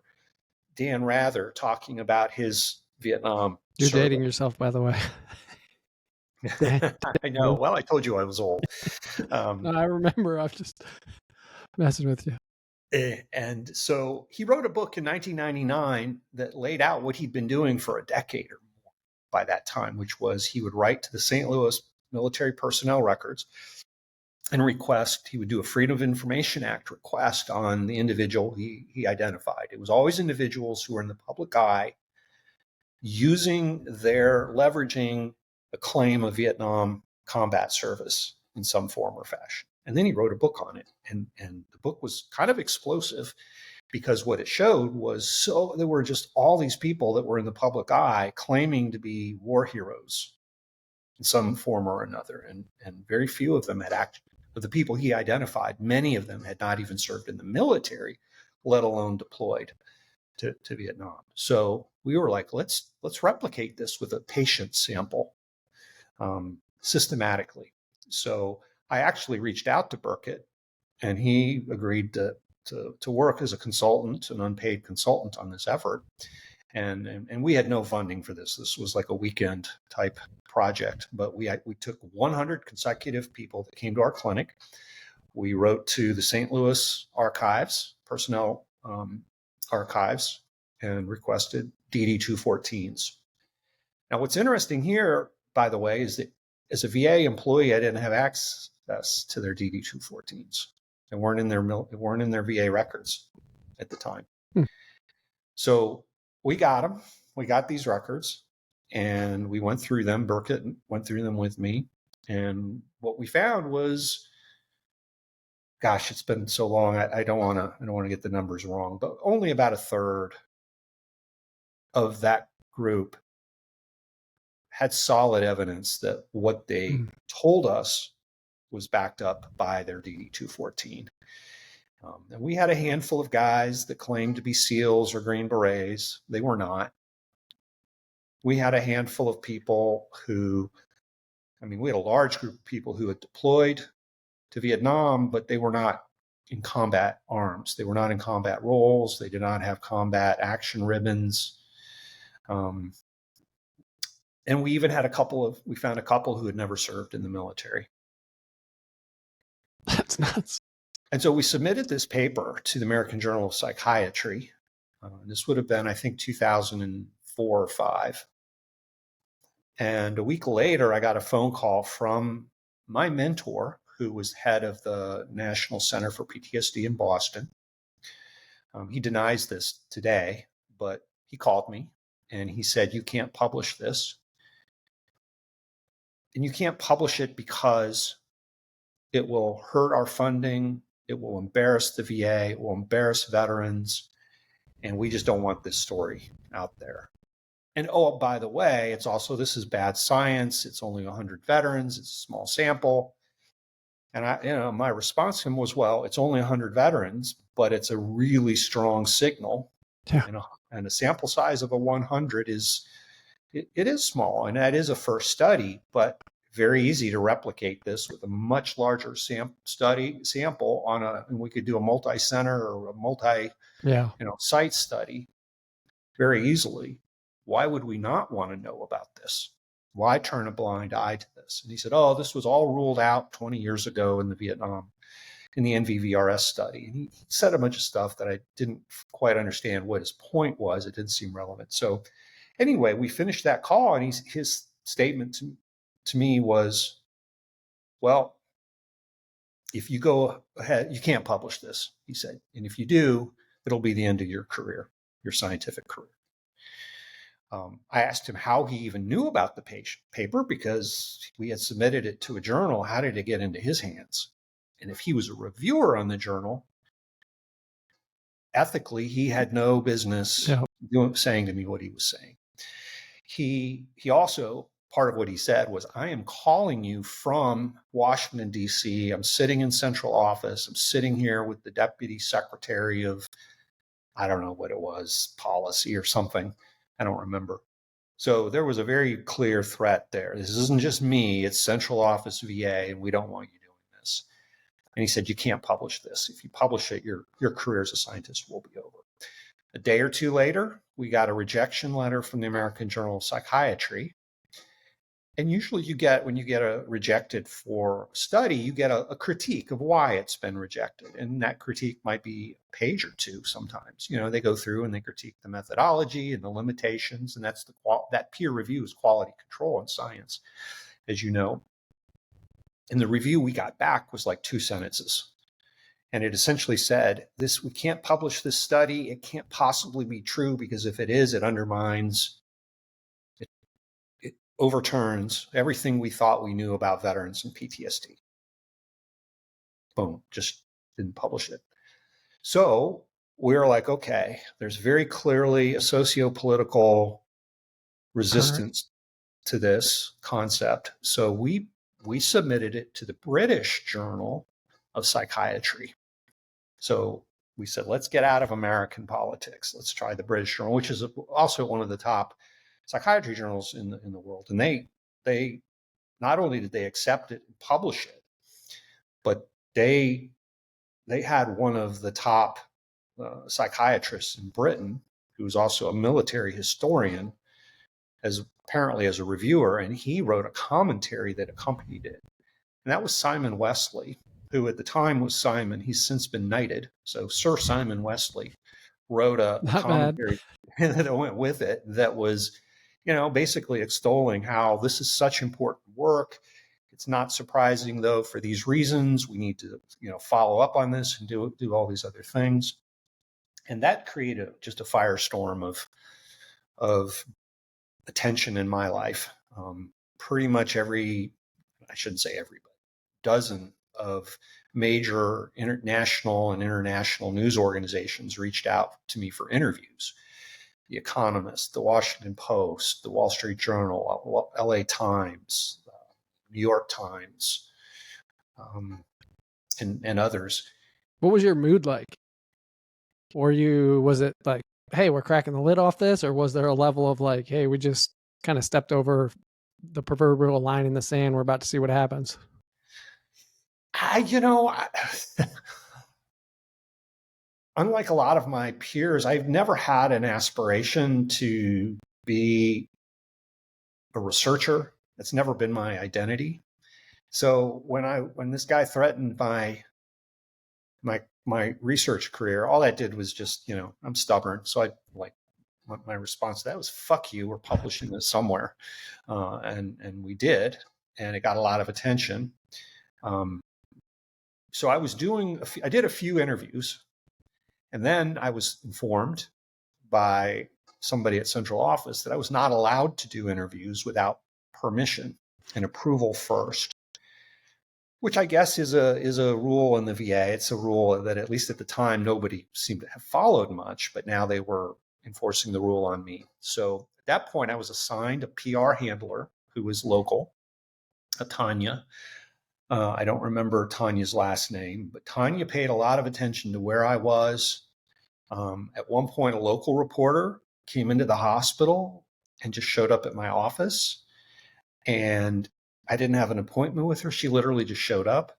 Dan Rather talking about his Vietnam You're service. dating yourself, by the way. I know. Well, I told you I was old. I remember. I'm just messing with you. And so he wrote a book in 1999 that laid out what he'd been doing for a decade or more by that time, which was he would write to the St. Louis military personnel records and he would do a Freedom of Information Act request on the individual he identified. It was always individuals who were in the public eye leveraging a claim of Vietnam combat service in some form or fashion. And then he wrote a book on it. And the book was kind of explosive because what it showed was there were just all these people that were in the public eye claiming to be war heroes in some form or another. And very few of them of the people he identified, many of them had not even served in the military, let alone deployed to Vietnam. So we were like, let's replicate this with a patient sample systematically. So I actually reached out to Burkitt, and he agreed to work as a consultant, an unpaid consultant on this effort. And we had no funding for this. This was like a weekend type project, but we took 100 consecutive people that came to our clinic. We wrote to the St. Louis archives, personnel archives, and requested DD-214s. Now, what's interesting here, by the way, is that as a VA employee, I didn't have access to their DD-214s. They weren't in their VA records at the time. So we got them. We got these records, and we went through them. Burkitt went through them with me, and what we found was, gosh, it's been so long. I don't want to get the numbers wrong, but only about a third of that group had solid evidence that what they told us was backed up by their DD-214. And we had a handful of guys that claimed to be SEALs or Green Berets. They were not. We had a handful of people who, we had a large group of people who had deployed to Vietnam, but they were not in combat arms. They were not in combat roles. They did not have combat action ribbons. And we even had we found a couple who had never served in the military. That's nuts. And so we submitted this paper to the American Journal of Psychiatry. This would have been, I think, 2004 or 5. And a week later, I got a phone call from my mentor, who was head of the National Center for PTSD in Boston. He denies this today, but he called me and he said, "You can't publish this. And you can't publish it because it will hurt our funding. It will embarrass the VA. It will embarrass veterans. And we just don't want this story out there. And oh, by the way, this is bad science. It's only 100 veterans. It's a small sample." And my response to him was, well, it's only 100 veterans, but it's a really strong signal. Yeah. And a sample size of a 100 it is small, and that is a first study, but very easy to replicate this with a much larger sample and we could do a multi-center or a multi-site study very easily. Why would we not want to know about this? Why turn a blind eye to this? And he said, "Oh, this was all ruled out 20 years ago in the NVVRS study." And he said a bunch of stuff that I didn't quite understand what his point was. It didn't seem relevant. So anyway, we finished that call, and his statement to me was, "Well, if you go ahead, you can't publish this," he said. "And if you do, it'll be the end of your career, your scientific career." I asked him how he even knew about the paper, because we had submitted it to a journal. How did it get into his hands? And if he was a reviewer on the journal, ethically, he had no business saying to me what he was saying. He also, part of what he said was, "I am calling you from Washington, D.C. I'm sitting in central office. I'm sitting here with the deputy secretary of, I don't know what it was, policy or something. I don't remember." So there was a very clear threat there. This isn't just me, it's central office VA, and we don't want you doing this. And he said, "You can't publish this. If you publish it, your career as a scientist will be over." A day or two later, we got a rejection letter from the American Journal of Psychiatry. And usually when you get a rejected for study, you get a critique of why it's been rejected. And that critique might be a page or two sometimes. They go through and they critique the methodology and the limitations. And that peer review is quality control in science, as you know. And the review we got back was like 2 sentences. And it essentially said, we can't publish this study. It can't possibly be true, because if it is, it undermines, it overturns everything we thought we knew about veterans and PTSD. Boom, just didn't publish it. So we're like, okay, there's very clearly a socio-political resistance to this concept. So we submitted it to the British Journal of Psychiatry. So we said, let's get out of American politics. Let's try the British Journal, which is also one of the top psychiatry journals in the world. And they not only did they accept it and publish it, but they had one of the top psychiatrists in Britain, who was also a military historian, as apparently as a reviewer, and he wrote a commentary that accompanied it. And that was Simon Wesley, who at the time was Simon. He's since been knighted. So Sir Simon Wesley wrote a Not bad. commentary that went with it that was, basically extolling how this is such important work. It's not surprising, though, for these reasons. We need to, follow up on this and do all these other things. And that created just a firestorm of attention in my life. Pretty much I shouldn't say every, but dozen of major national and international news organizations reached out to me for interviews. The Economist, the Washington Post, the Wall Street Journal, LA Times, New York Times, and others. What was your mood like? Was it like, hey, we're cracking the lid off this? Or was there a level of like, hey, we just kind of stepped over the proverbial line in the sand. We're about to see what happens. Unlike a lot of my peers, I've never had an aspiration to be a researcher. That's never been my identity. So when this guy threatened my research career, all that did was just, I'm stubborn. So my response to that was, fuck you, we're publishing this somewhere. And we did, and it got a lot of attention. So I did a few interviews, and then I was informed by somebody at central office that I was not allowed to do interviews without permission and approval first, which I guess is a rule in the VA. It's a rule that at least at the time nobody seemed to have followed much, but now they were enforcing the rule on me. So at that point, I was assigned a PR handler who was local, a Tanya. I don't remember Tanya's last name, but Tanya paid a lot of attention to where I was. At one point, a local reporter came into the hospital and just showed up at my office, and I didn't have an appointment with her. She literally just showed up.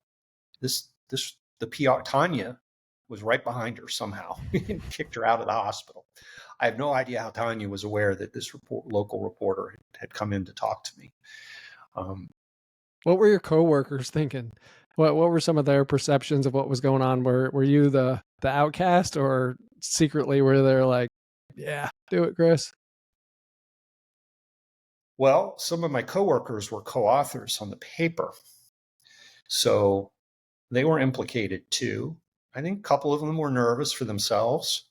The PR, Tanya was right behind her somehow and kicked her out of the hospital. I have no idea how Tanya was aware that this local reporter had come in to talk to me. What were your coworkers thinking? What were some of their perceptions of what was going on? Were you the outcast, or secretly were they like, yeah, do it, Chris? Well, some of my coworkers were co-authors on the paper, so they were implicated too. I think a couple of them were nervous for themselves.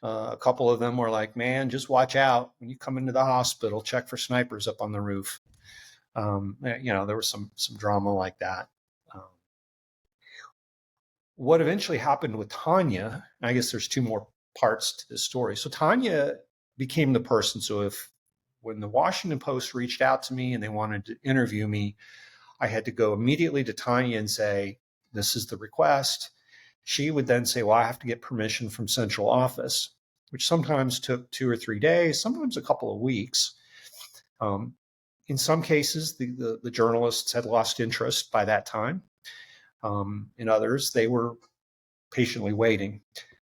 A couple of them were like, man, just watch out when you come into the hospital, check for snipers up on the roof. There was some drama like that. What eventually happened with Tanya, I guess there's two more parts to this story. So Tanya became the person. So when the Washington Post reached out to me and they wanted to interview me, I had to go immediately to Tanya and say, this is the request. She would then say, well, I have to get permission from central office, which sometimes took 2 or 3 days, sometimes a couple of weeks. In some cases, the journalists had lost interest by that time. In others, they were patiently waiting.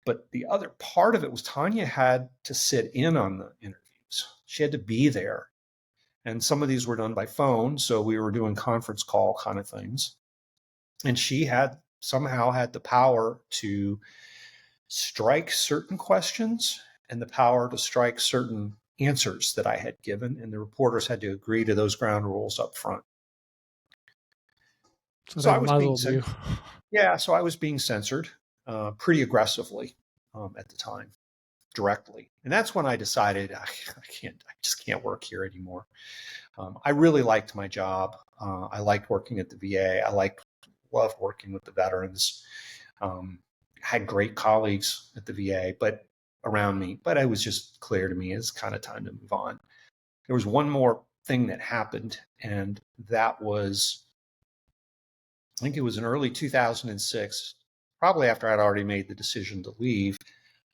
But the other part of it was Tanya had to sit in on the interviews. She had to be there. And some of these were done by phone, so we were doing conference call kind of things. And she somehow had the power to strike certain questions and the power to strike certain answers that I had given, and the reporters had to agree to those ground rules up front. So I was muzzled you. Yeah, so I was being censored pretty aggressively at the time, directly, and that's when I decided I just can't work here anymore. I really liked my job. I liked working at the VA. Loved working with the veterans. Had great colleagues at the VA, but around me. But it was just clear to me it's kind of time to move on. There was one more thing that happened, and that was, I think it was in early 2006, probably after I'd already made the decision to leave.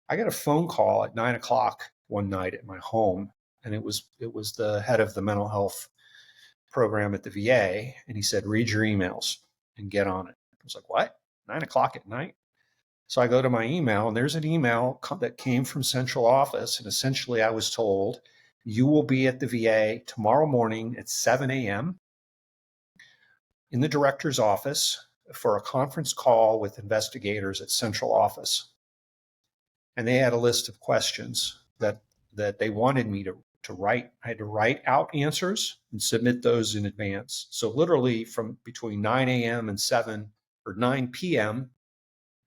I got a phone call at 9:00 one night at my home, and it was the head of the mental health program at the VA, and he said, read your emails and get on it. I was like, what? 9:00 at night? So I go to my email, and there's an email that came from central office. And essentially I was told, you will be at the VA tomorrow morning at 7 a.m. in the director's office for a conference call with investigators at central office. And they had a list of questions that they wanted me to write. I had to write out answers and submit those in advance. So literally from between 9 a.m. and 7 or 9 p.m.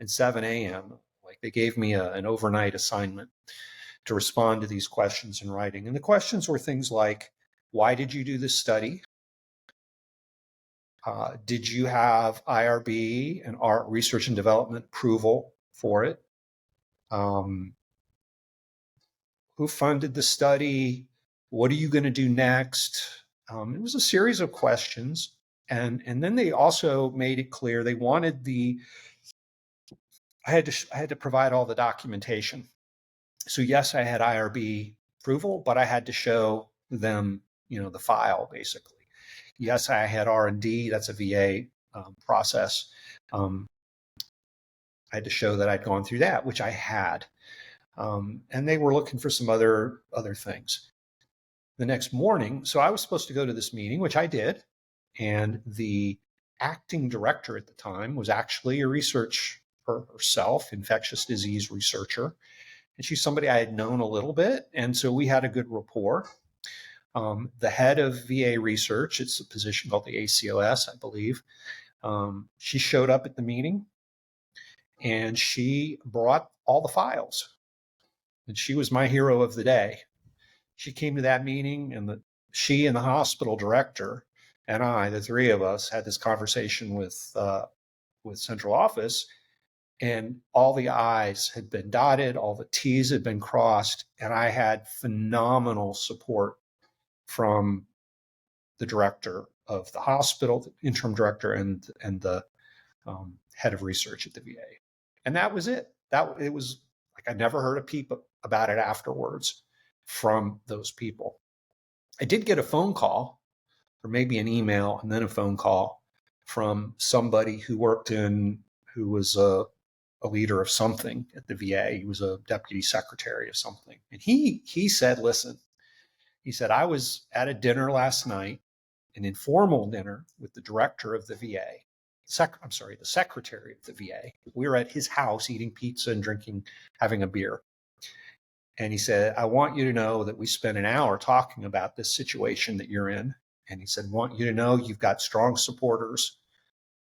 and 7 a.m., like they gave me an overnight assignment to respond to these questions in writing. And the questions were things like, why did you do this study? Did you have IRB and our research and development approval for it? Who funded the study? What are you going to do next? It was a series of questions. And then they also made it clear they wanted I had to provide all the documentation. So yes, I had IRB approval, but I had to show them, the file basically. Yes, I had R&D. That's a VA process. I had to show that I'd gone through that, which I had. And they were looking for some other things. The next morning, so I was supposed to go to this meeting, which I did. And the acting director at the time was actually a researcher herself, infectious disease researcher. And she's somebody I had known a little bit. And so we had a good rapport. The head of VA research, it's a position called the ACOS, I believe. She showed up at the meeting and she brought all the files. And she was my hero of the day. She came to that meeting, and she and the hospital director and I, the three of us, had this conversation with central office, and all the I's had been dotted, all the T's had been crossed, and I had phenomenal support from the director of the hospital, the interim director, and the head of research at the VA. And that was it. It was like I never heard a peep about it afterwards from those people. I did get a phone call, or maybe an email and then a phone call from somebody who was a leader of something at the VA. He was a deputy secretary of something. And he said, listen, he said, I was at a dinner last night, an informal dinner with the director of the VA. The secretary of the VA. We were at his house eating pizza and having a beer. And he said, I want you to know that we spent an hour talking about this situation that you're in. And he said, I want you to know you've got strong supporters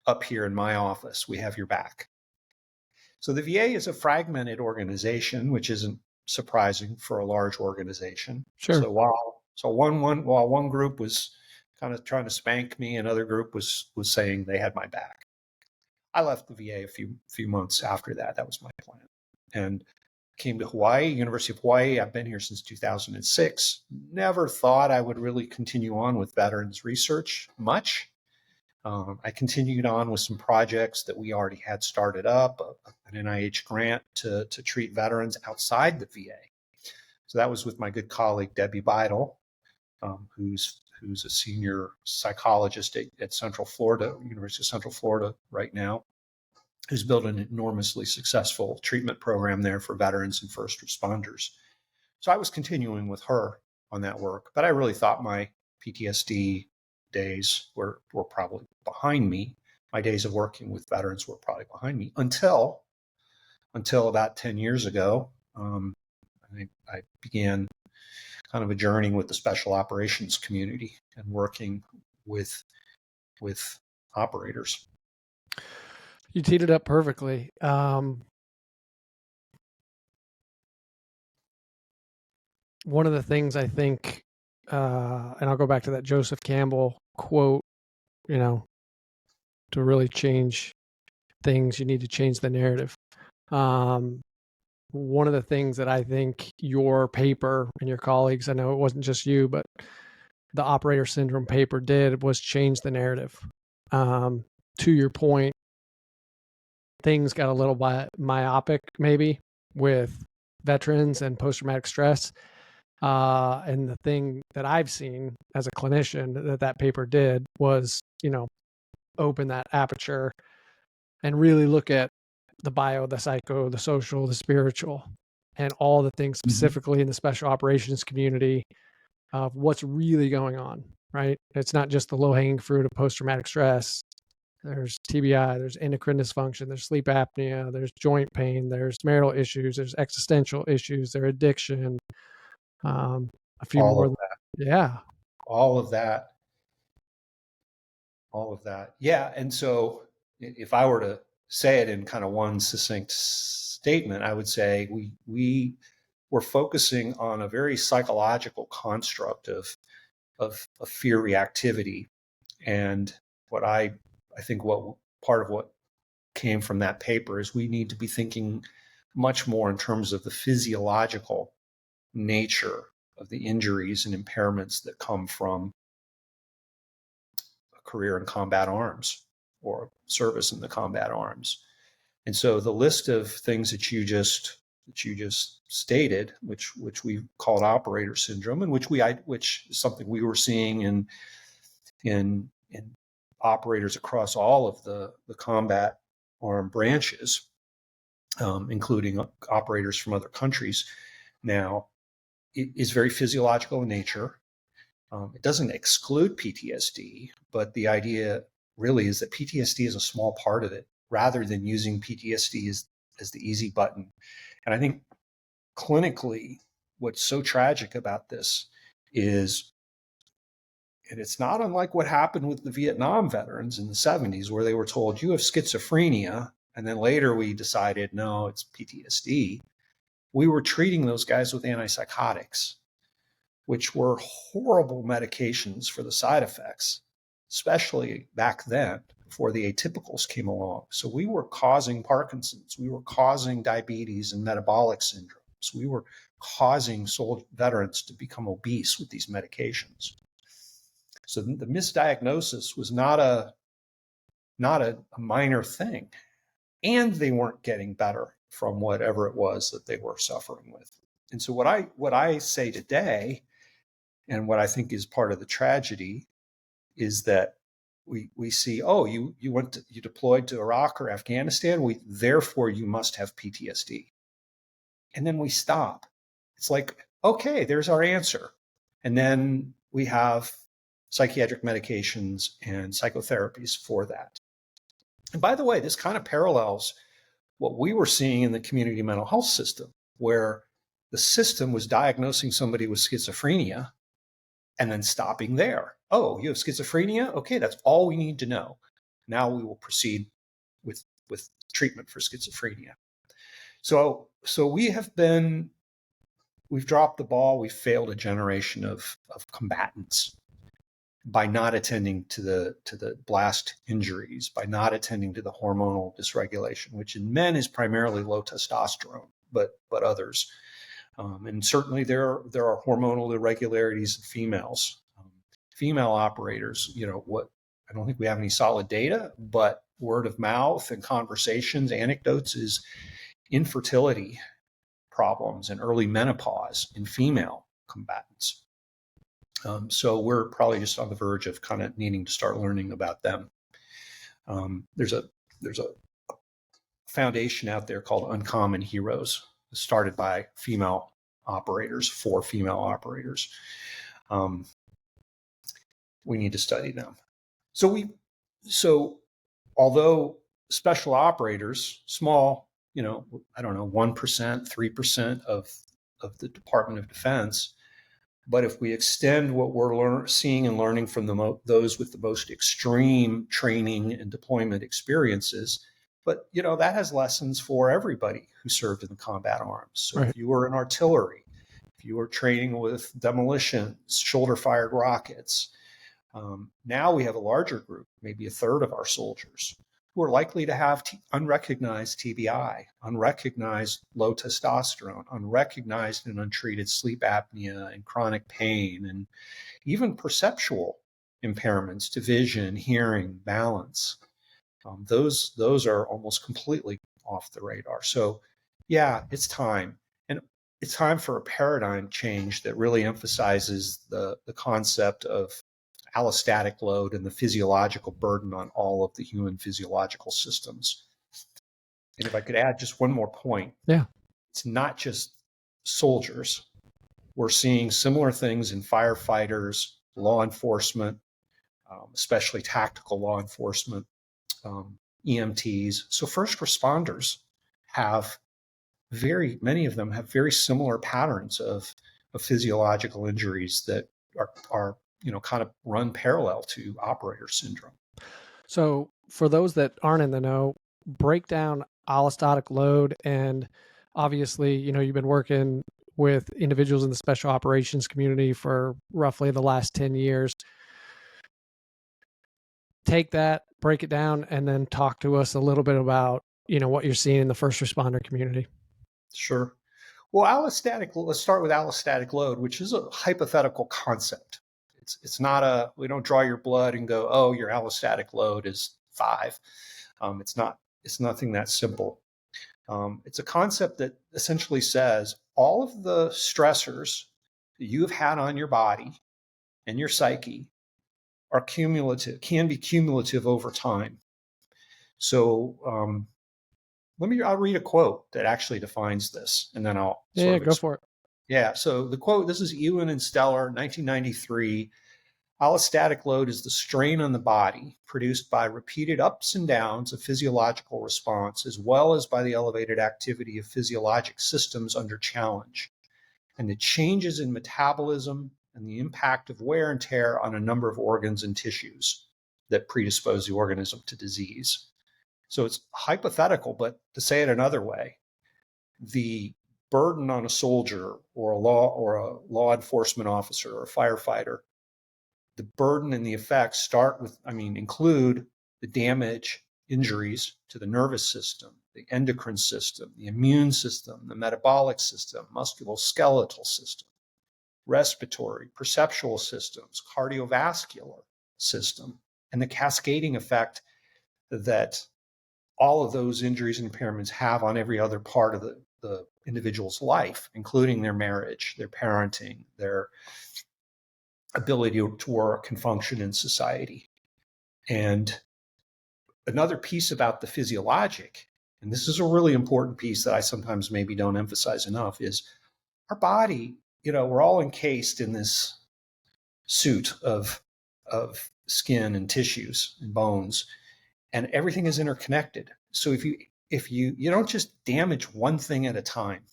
up here in my office. We have your back. So the VA is a fragmented organization, which isn't surprising for a large organization. Sure. So while one group was kind of trying to spank me, another group was saying they had my back. I left the VA a few months after that. That was my plan. And came to Hawaii, University of Hawaii. I've been here since 2006. Never thought I would really continue on with veterans research much. I continued on with some projects that we already had started up, an NIH grant to treat veterans outside the VA. So that was with my good colleague, Debbie Beidel, who's a senior psychologist at Central Florida, University of Central Florida right now, who's built an enormously successful treatment program there for veterans and first responders. So I was continuing with her on that work, but I really thought my PTSD days were probably behind me. My days of working with veterans were probably behind me until about 10 years ago. I began kind of a journey with the special operations community and working with operators. You teed it up perfectly. One of the things I think, and I'll go back to that Joseph Campbell quote, to really change things, you need to change the narrative. One of the things that I think your paper and your colleagues, I know it wasn't just you, but the operator syndrome paper did was change the narrative. To your point, things got a little myopic maybe with veterans and post-traumatic stress. And the thing that I've seen as a clinician that paper did was, open that aperture and really look at the bio, the psycho, the social, the spiritual, and all the things specifically in the special operations community of what's really going on, right? It's not just the low hanging fruit of post traumatic stress. There's TBI, there's endocrine dysfunction, there's sleep apnea, there's joint pain, there's marital issues, there's existential issues, there's addiction, a few All more. of that. Yeah. All of that. All of that. Yeah. And so if I were to say it in kind of one succinct statement, I would say we were focusing on a very psychological construct of fear reactivity. And what I think what part of what came from that paper is we need to be thinking much more in terms of the physiological nature of the injuries and impairments that come from a career in combat arms or service in the combat arms. And so the list of things that you just stated, which we called operator syndrome, and which is something we were seeing in operators across all of the combat armed branches, including operators from other countries. Now, it is very physiological in nature. It doesn't exclude PTSD, but the idea really is that PTSD is a small part of it, rather than using PTSD as the easy button. And I think clinically, what's so tragic about this is, and it's not unlike what happened with the Vietnam veterans in the 70s, where they were told, you have schizophrenia. And then later we decided, no, it's PTSD. We were treating those guys with antipsychotics, which were horrible medications for the side effects, especially back then before the atypicals came along. So we were causing Parkinson's, we were causing diabetes and metabolic syndromes. We were causing veterans to become obese with these medications. So the misdiagnosis was not a minor thing, and they weren't getting better from whatever it was that they were suffering with. And so what I say today, and what I think is part of the tragedy, is that we see, oh, you deployed to Iraq or Afghanistan, therefore you must have PTSD. And then we stop. It's like, okay, there's our answer. And then we have psychiatric medications and psychotherapies for that. And by the way, this kind of parallels what we were seeing in the community mental health system, where the system was diagnosing somebody with schizophrenia and then stopping there. Oh, you have schizophrenia? Okay, that's all we need to know. Now we will proceed with treatment for schizophrenia. So we've dropped the ball. We've failed a generation of combatants by not attending to the blast injuries, by not attending to the hormonal dysregulation, which in men is primarily low testosterone, but others. And certainly there are hormonal irregularities in females. Female operators, I don't think we have any solid data, but word of mouth and conversations, anecdotes is infertility problems and early menopause in female combatants. So we're probably just on the verge of kind of needing to start learning about them. There's a foundation out there called Uncommon Heroes, started by female operators for female operators. We need to study them. So although special operators, small, 1%, 3% of the Department of Defense, but if we extend what we're seeing and learning from those with the most extreme training and deployment experiences, but that has lessons for everybody who served in the combat arms. So Right. If you were in artillery, if you were training with demolitions, shoulder-fired rockets, now we have a larger group, maybe a third of our soldiers, who are likely to have unrecognized TBI, unrecognized low testosterone, unrecognized and untreated sleep apnea and chronic pain, and even perceptual impairments to vision, hearing, balance. Those are almost completely off the radar. So yeah, it's time. And it's time for a paradigm change that really emphasizes the concept of allostatic load and the physiological burden on all of the human physiological systems. And if I could add just one more point, Yeah. it's not just soldiers. We're seeing similar things in firefighters, law enforcement, especially tactical law enforcement, EMTs. So first responders have many of them have very similar patterns of physiological injuries that are kind of run parallel to operator syndrome. So for those that aren't in the know, break down allostatic load. And obviously, you've been working with individuals in the special operations community for roughly the last 10 years. Take that, break it down, and then talk to us a little bit about, what you're seeing in the first responder community. Sure. Well, let's start with allostatic load, which is a hypothetical concept. It's not we don't draw your blood and go, oh, your allostatic load is 5. It's nothing that simple. It's a concept that essentially says all of the stressors that you've had on your body and your psyche are can be cumulative over time. So I'll read a quote that actually defines this, and then I'll go for it. Yeah, so the quote, this is Ewan and Stellar, 1993. Allostatic load is the strain on the body produced by repeated ups and downs of physiological response, as well as by the elevated activity of physiologic systems under challenge, and the changes in metabolism and the impact of wear and tear on a number of organs and tissues that predispose the organism to disease. So it's hypothetical, but to say it another way, the burden on a soldier or a law enforcement officer or a firefighter, the burden and the effects include the damage, injuries to the nervous system, the endocrine system, the immune system, the metabolic system, musculoskeletal system, respiratory, perceptual systems, cardiovascular system, and the cascading effect that all of those injuries and impairments have on every other part of the individual's life, including their marriage, their parenting, their ability to work and function in society. And another piece about the physiologic, and this is a really important piece that I sometimes maybe don't emphasize enough, is our body, we're all encased in this suit of skin and tissues and bones, and everything is interconnected. So if you don't just damage one thing at a time,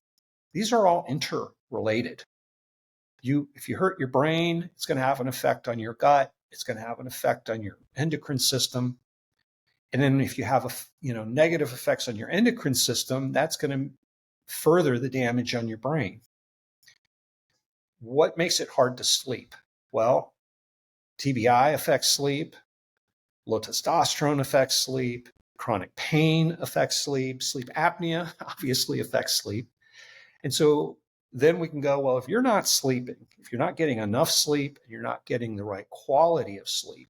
these are all interrelated. If you hurt your brain, it's going to have an effect on your gut. It's going to have an effect on your endocrine system. And then if you have negative effects on your endocrine system, that's going to further the damage on your brain. What makes it hard to sleep? Well, TBI affects sleep. Low testosterone affects sleep. Chronic pain affects sleep. Sleep apnea obviously affects sleep. And so then we can go, well, if you're not sleeping, if you're not getting enough sleep, and you're not getting the right quality of sleep,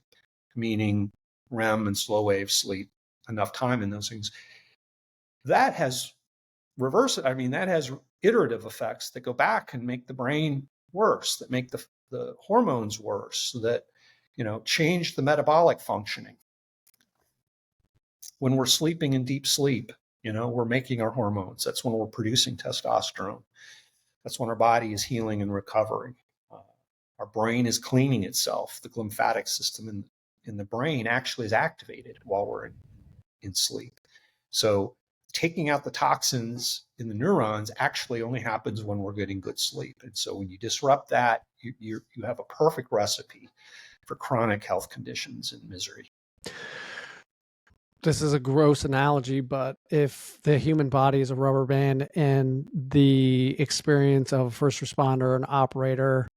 meaning REM and slow wave sleep, enough time in those things, that has that has iterative effects that go back and make the brain worse, that make the hormones worse, that change the metabolic functioning. When we're sleeping in deep sleep, we're making our hormones. That's when we're producing testosterone. That's when our body is healing and recovering. Our brain is cleaning itself. The lymphatic system in the brain actually is activated while we're in sleep. So taking out the toxins in the neurons actually only happens when we're getting good sleep. And so when you disrupt that, you have a perfect recipe for chronic health conditions and misery. This is a gross analogy, but if the human body is a rubber band and the experience of a first responder, an operator,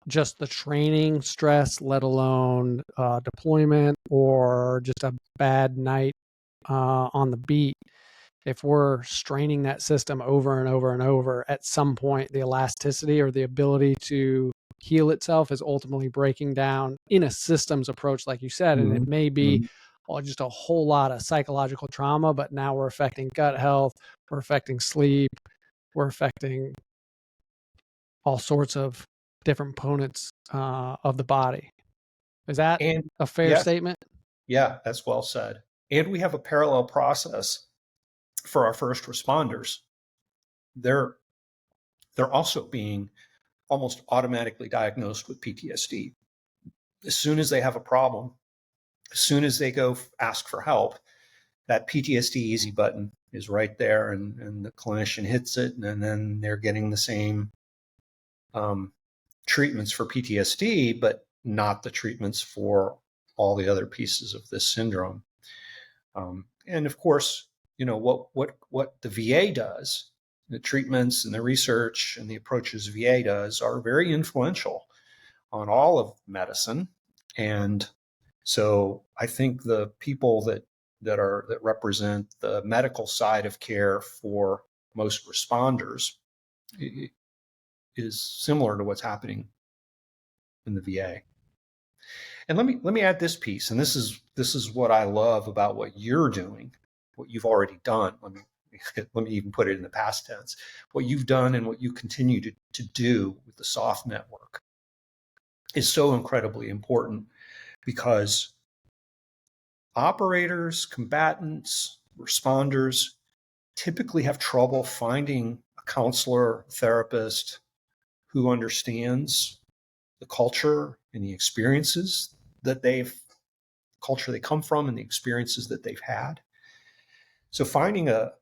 just the training stress, let alone deployment or just a bad night on the beat, if we're straining that system over and over and over, at some point the elasticity or the ability to heal itself is ultimately breaking down in a systems approach, like you said. And it may be just a whole lot of psychological trauma, but now we're affecting gut health, we're affecting sleep, we're affecting all sorts of different components of the body. Is that a fair yes, statement? yeah, that's well said. And we have a parallel process for our first responders. They're also being almost automatically diagnosed with PTSD. As soon as they have a problem, as soon as they go ask for help, that PTSD easy button is right there, and the clinician hits it, and then they're getting the same treatments for PTSD, but not the treatments for all the other pieces of this syndrome. And of course, what the VA does, the treatments and the research and the approaches VA does are very influential on all of medicine. And so I think the people that represent the medical side of care for most responders is similar to what's happening in the VA. And let me add this piece, and this is what I love about what you're doing, what you've already done. Let me even put it in the past tense. What you've done and what you continue to do with the SOFT network is so incredibly important, because operators, combatants, responders typically have trouble finding a counselor, therapist who understands the culture and the experiences that culture they come from and the experiences that they've had. So finding a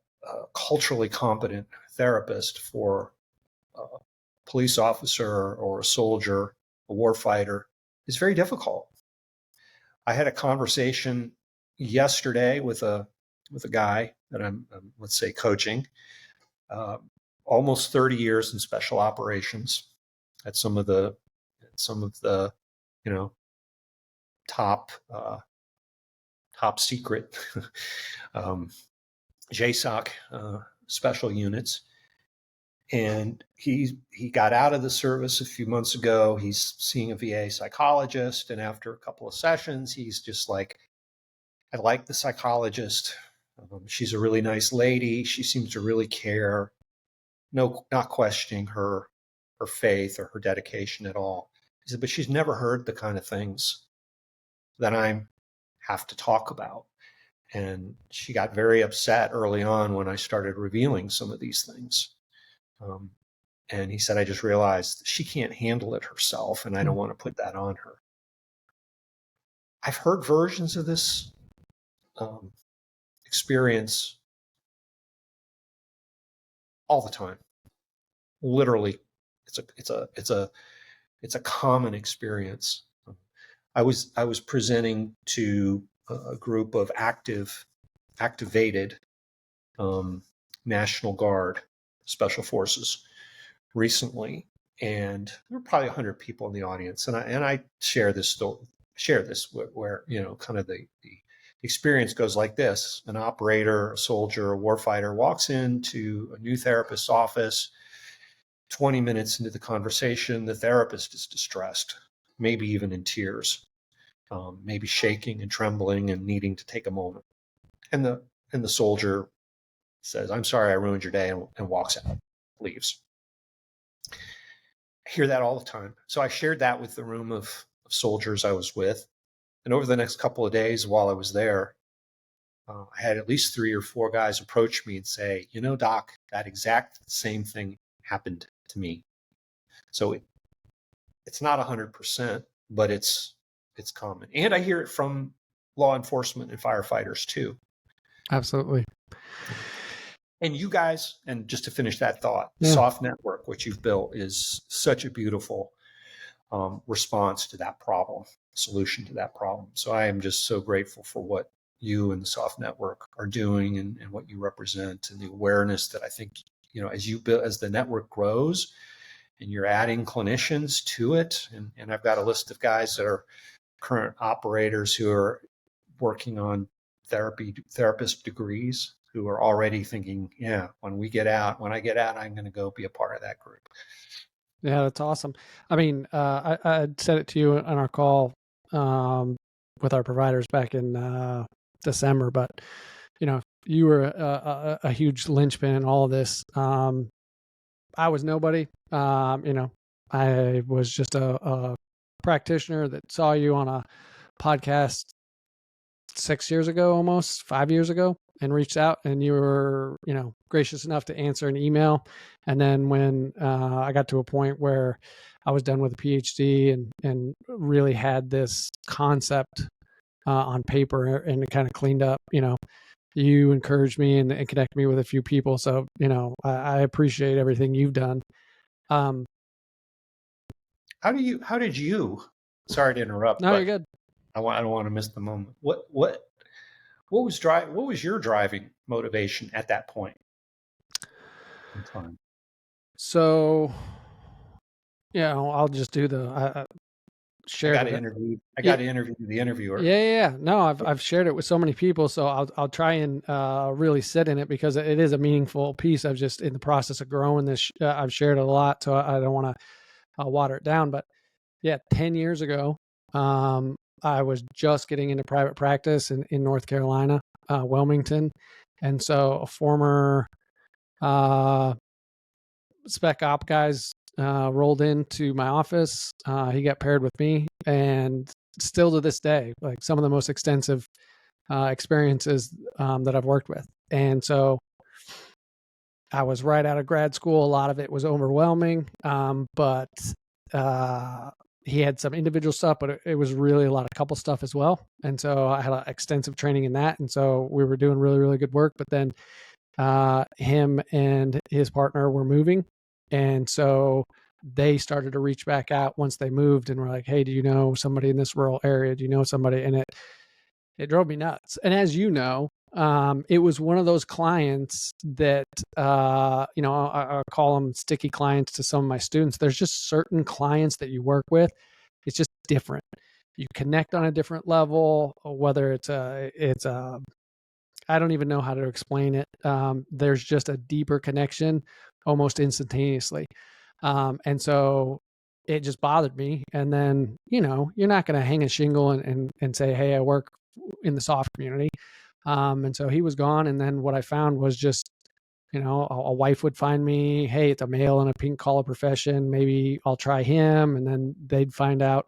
culturally competent therapist for a police officer or a soldier, a warfighter, is very difficult. I had a conversation yesterday with a guy that I'm let's say coaching, almost 30 years in special operations at some of the top secret JSOC special units. And he got out of the service a few months ago. He's seeing a VA psychologist, and after a couple of sessions, he's just like, I like the psychologist. She's a really nice lady. She seems to really care. No, not questioning her faith or her dedication at all. He said, but she's never heard the kind of things that I have to talk about. And she got very upset early on when I started revealing some of these things. And he said, I just realized she can't handle it herself, and I don't want to put that on her. I've heard versions of this experience all the time. Literally, it's a common experience. I was presenting to a group of activated National Guard special forces recently, and there were probably 100 people in the audience, and I share this where kind of the experience goes like this: an operator, a soldier, a warfighter walks into a new therapist's office. 20 minutes into the conversation, the therapist is distressed, maybe even in tears, maybe shaking and trembling and needing to take a moment. And the soldier says, I'm sorry I ruined your day, and walks out, leaves. I hear that all the time. So I shared that with the room of soldiers I was with. And over the next couple of days while I was there, I had at least 3 or 4 guys approach me and say, Doc, that exact same thing happened to me. So it's not 100%, but it's common. And I hear it from law enforcement and firefighters too. Absolutely. And you guys, and just to finish that thought, the SOFT network, which you've built, is such a beautiful response to that problem, solution to that problem. So I am just so grateful for what you and the SOFT network are doing, and what you represent, and the awareness that I think, as the network grows and you're adding clinicians to it. And I've got a list of guys that are current operators who are working on therapist degrees, who are already thinking, when I get out, I'm going to go be a part of that group. Yeah, that's awesome. I mean, I said it to you on our call with our providers back in December, but you were a huge linchpin in all of this. I was nobody. I was just a practitioner that saw you on a podcast 6 years ago, almost 5 years ago, and reached out, and you were, gracious enough to answer an email. And then when I got to a point where I was done with a PhD and really had this concept on paper and it kind of cleaned up, you encouraged me and connected me with a few people. So, I appreciate everything you've done. How did you, sorry to interrupt, No, you're but good. I don't want to miss the moment. What was your driving motivation at that point in time? So, I'll just do I shared got to it. interview. I Yeah, got to interview the interviewer. yeah. No, I've shared it with so many people, so I'll try and really sit in it because it is a meaningful piece. I've just in the process of growing this. I've shared it a lot, so I don't want to water it down. But yeah, 10 years ago, I was just getting into private practice in North Carolina, Wilmington, and so a former spec op guys rolled into my office. He got paired with me, and still to this day, like some of the most extensive experiences that I've worked with. And so I was right out of grad school. A lot of it was overwhelming, but he had some individual stuff, but it was really a lot of couple stuff as well. And so I had extensive training in that. And so we were doing really, really good work. But then him and his partner were moving. And so they started to reach back out once they moved and were like, hey, do you know somebody in this rural area? Do you know somebody? And it drove me nuts. And as you know, it was one of those clients that, I call them sticky clients to some of my students. There's just certain clients that you work with. It's just different. You connect on a different level, whether it's I don't even know how to explain it. There's just a deeper connection almost instantaneously. And so it just bothered me. And then, you're not going to hang a shingle and say, hey, I work in the soft community. And so he was gone. And then what I found was just, a wife would find me, hey, it's a male in a pink collar profession. Maybe I'll try him. And then they'd find out,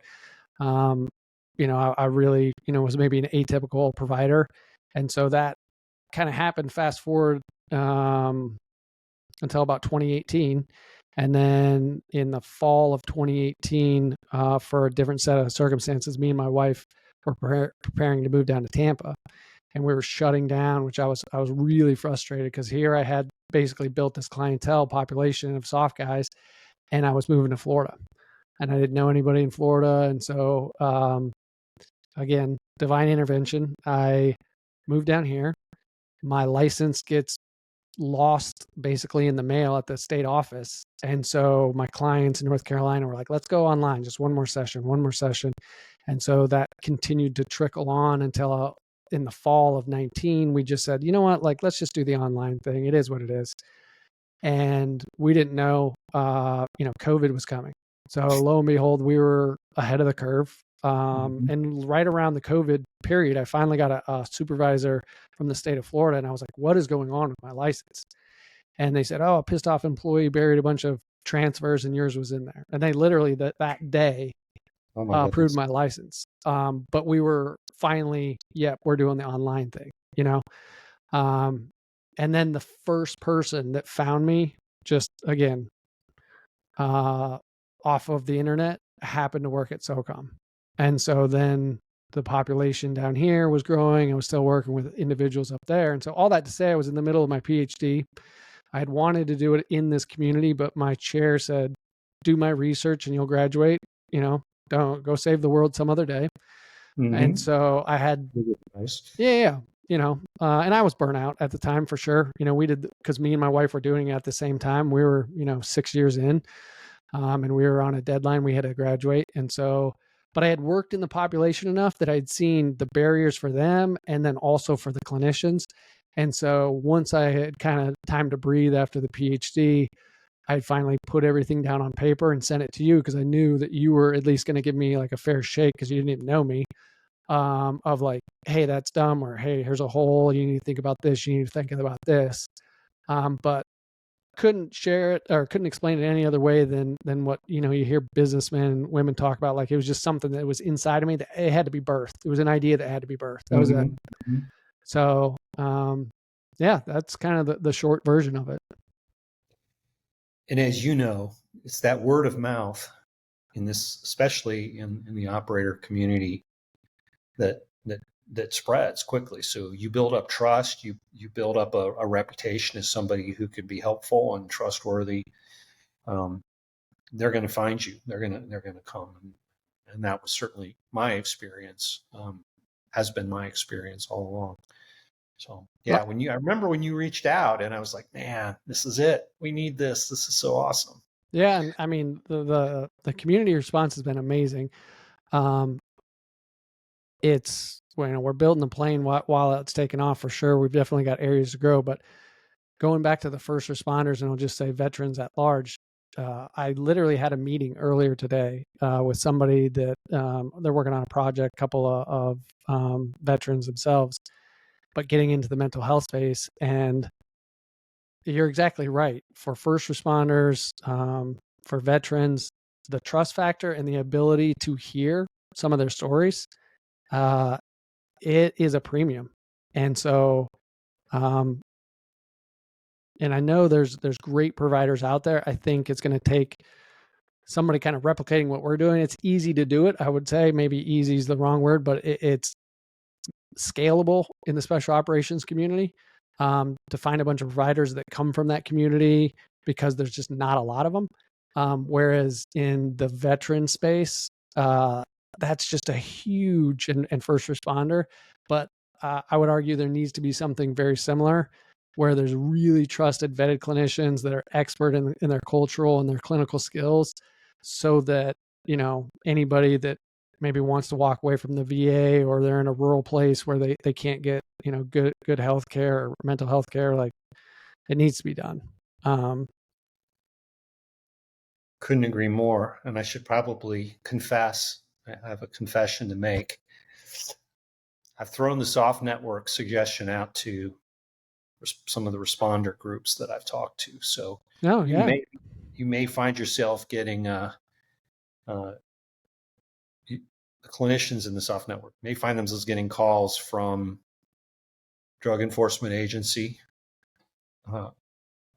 I really, was maybe an atypical provider. And so that kind of happened fast forward until about 2018. And then in the fall of 2018, for a different set of circumstances, me and my wife were preparing to move down to Tampa, and we were shutting down, which I was really frustrated because here I had basically built this clientele population of soft guys, and I was moving to Florida, and I didn't know anybody in Florida. And so, again, divine intervention. I moved down here. My license gets lost basically in the mail at the state office. And so my clients in North Carolina were like, let's go online, just one more session. And so that continued to trickle on until in the fall of 19, we just said, you know what, like, let's just do the online thing. It is what it is. And we didn't know, COVID was coming. So lo and behold, we were ahead of the curve. And right around the COVID period, I finally got a supervisor from the state of Florida. And I was like, what is going on with my license? And they said, oh, a pissed off employee buried a bunch of transfers and yours was in there. And they literally that day approved my license. But we were finally, we're doing the online thing, and then the first person that found me, just again, off of the internet, happened to work at SOCOM. And so then the population down here was growing. I was still working with individuals up there. And so all that to say, I was in the middle of my PhD. I had wanted to do it in this community, but my chair said, do my research and you'll graduate. Don't go save the world some other day. And so I had, and I was burnt out at the time for sure. We did, because me and my wife were doing it at the same time. We were, 6 years in, and we were on a deadline. We had to graduate. And so, but I had worked in the population enough that I'd seen the barriers for them and then also for the clinicians. And so once I had kind of time to breathe after the PhD, I finally put everything down on paper and sent it to you because I knew that you were at least going to give me like a fair shake because you didn't even know me, of like, hey, that's dumb, or hey, here's a hole. You need to think about this. You need to think about this. But couldn't share it or couldn't explain it any other way than what, you hear businessmen and women talk about. Like, it was just something that was inside of me that it had to be birthed. It was an idea that had to be birthed. That was it. Mm-hmm. So, yeah, that's kind of the short version of it. And as you know, it's that word of mouth in this, especially in the operator community, that spreads quickly. So you build up trust, you build up a reputation as somebody who could be helpful and trustworthy. They're going to find you. They're going to come, and that was certainly my experience. Has been my experience all along. So yeah, I remember when you reached out, and I was like, man, this is it. We need this. This is so awesome. Yeah, and I mean the community response has been amazing. It's we're building the plane while it's taking off for sure. We've definitely got areas to grow, but going back to the first responders, and I'll just say veterans at large. I literally had a meeting earlier today with somebody that they're working on a project, a couple of veterans themselves, but getting into the mental health space. And you're exactly right. For first responders, for veterans, the trust factor and the ability to hear some of their stories, it is a premium. And so, and I know there's great providers out there. I think it's going to take somebody kind of replicating what we're doing. It's easy to do it. I would say maybe easy is the wrong word, but it's scalable in the special operations community, to find a bunch of providers that come from that community, because there's just not a lot of them. Whereas in the veteran space, that's just a huge and first responder. But I would argue there needs to be something very similar, where there's really trusted, vetted clinicians that are expert in their cultural and their clinical skills, so that, anybody that maybe wants to walk away from the VA, or they're in a rural place where they can't get, good health care or mental health care, like, it needs to be done. Couldn't agree more. And I should probably confess, I have a confession to make. I've thrown the soft network suggestion out to some of the responder groups that I've talked to. So you may find yourself getting the clinicians in the soft network may find themselves getting calls from Drug Enforcement Agency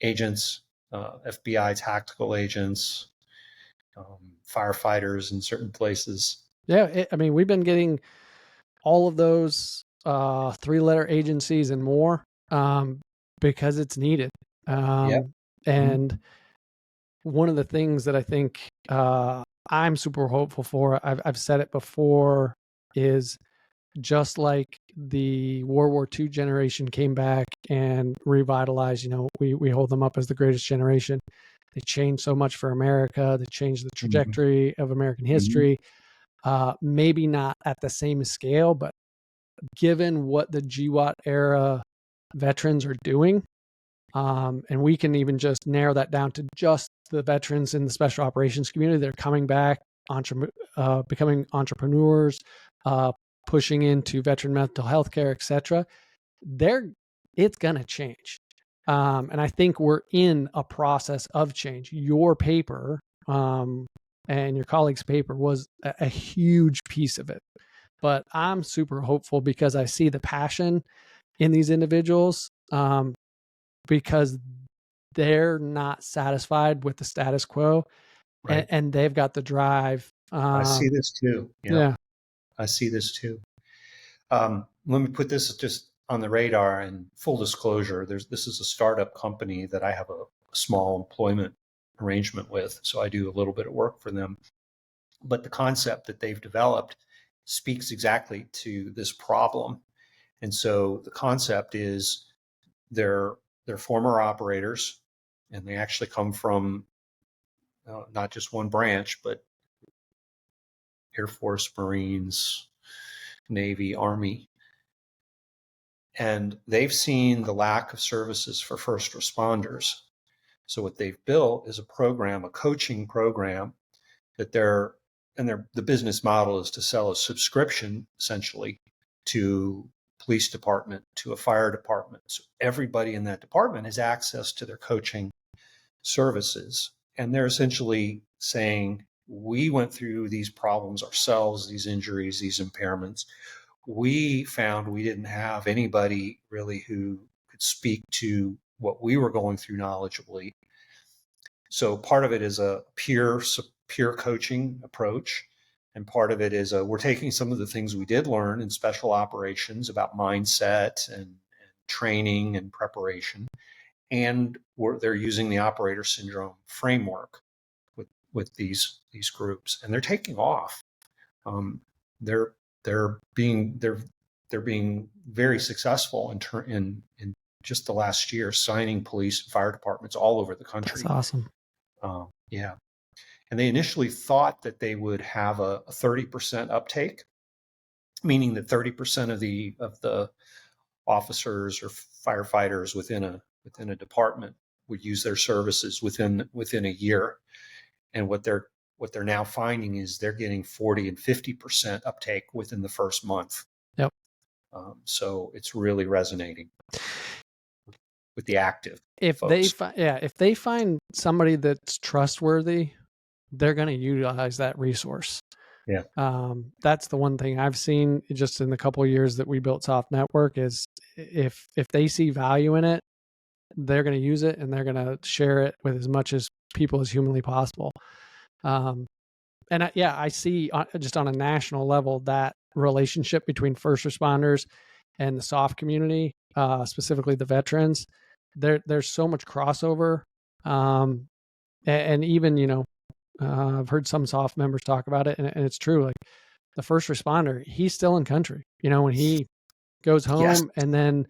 agents, FBI tactical agents, firefighters in certain places. Yeah, I mean, we've been getting all of those 3-letter agencies and more, because it's needed. And one of the things that I think I'm super hopeful for, I've said it before, is just like the World War II generation came back and revitalized, we hold them up as the greatest generation. They changed so much for America. They changed the trajectory of American history. Maybe not at the same scale, but given what the GWOT era veterans are doing, and we can even just narrow that down to just the veterans in the special operations community. They're coming back, becoming entrepreneurs, pushing into veteran mental health care, etc. It's going to change. And I think we're in a process of change. Your paper, and your colleague's paper was a huge piece of it. But I'm super hopeful because I see the passion in these individuals, because they're not satisfied with the status quo, Right. and they've got the drive. I see this too. Yeah. I see this too. Let me put this just on the radar, and full disclosure, this is a startup company that I have a small employment arrangement with. So I do a little bit of work for them. But the concept that they've developed speaks exactly to this problem. And so the concept is they're former operators, and they actually come from not just one branch, but Air Force, Marines, Navy, Army. And they've seen the lack of services for first responders. So what they've built is a program, a coaching program that the business model is to sell a subscription essentially to police department, to a fire department. So everybody in that department has access to their coaching services. And they're essentially saying, we went through these problems ourselves, these injuries, these impairments. We found we didn't have anybody really who could speak to what we were going through knowledgeably. So part of it is a peer coaching approach. And part of it is we're taking some of the things we did learn in special operations about mindset and training and preparation, and they're using the operator syndrome framework with these groups, and they're taking off. They're being very successful in just the last year, signing police and fire departments all over the country. That's awesome. Yeah. And they initially thought that they would have a 30% uptake, meaning that 30% of the officers or firefighters within a department would use their services within a year. And what they're now finding is they're getting 40 and 50% uptake within the first month. Yep. So it's really resonating with the active If folks. if they find somebody that's trustworthy, they're going to utilize that resource. Yeah. That's the one thing I've seen just in the couple of years that we built Soft Network is if they see value in it, they're going to use it and they're going to share it with as much as people as humanly possible. And I see just on a national level that relationship between first responders and the soft community, specifically the veterans. There's so much crossover, and even I've heard some soft members talk about it, and it's true. Like the first responder, he's still in country. When he goes home, Yes. and then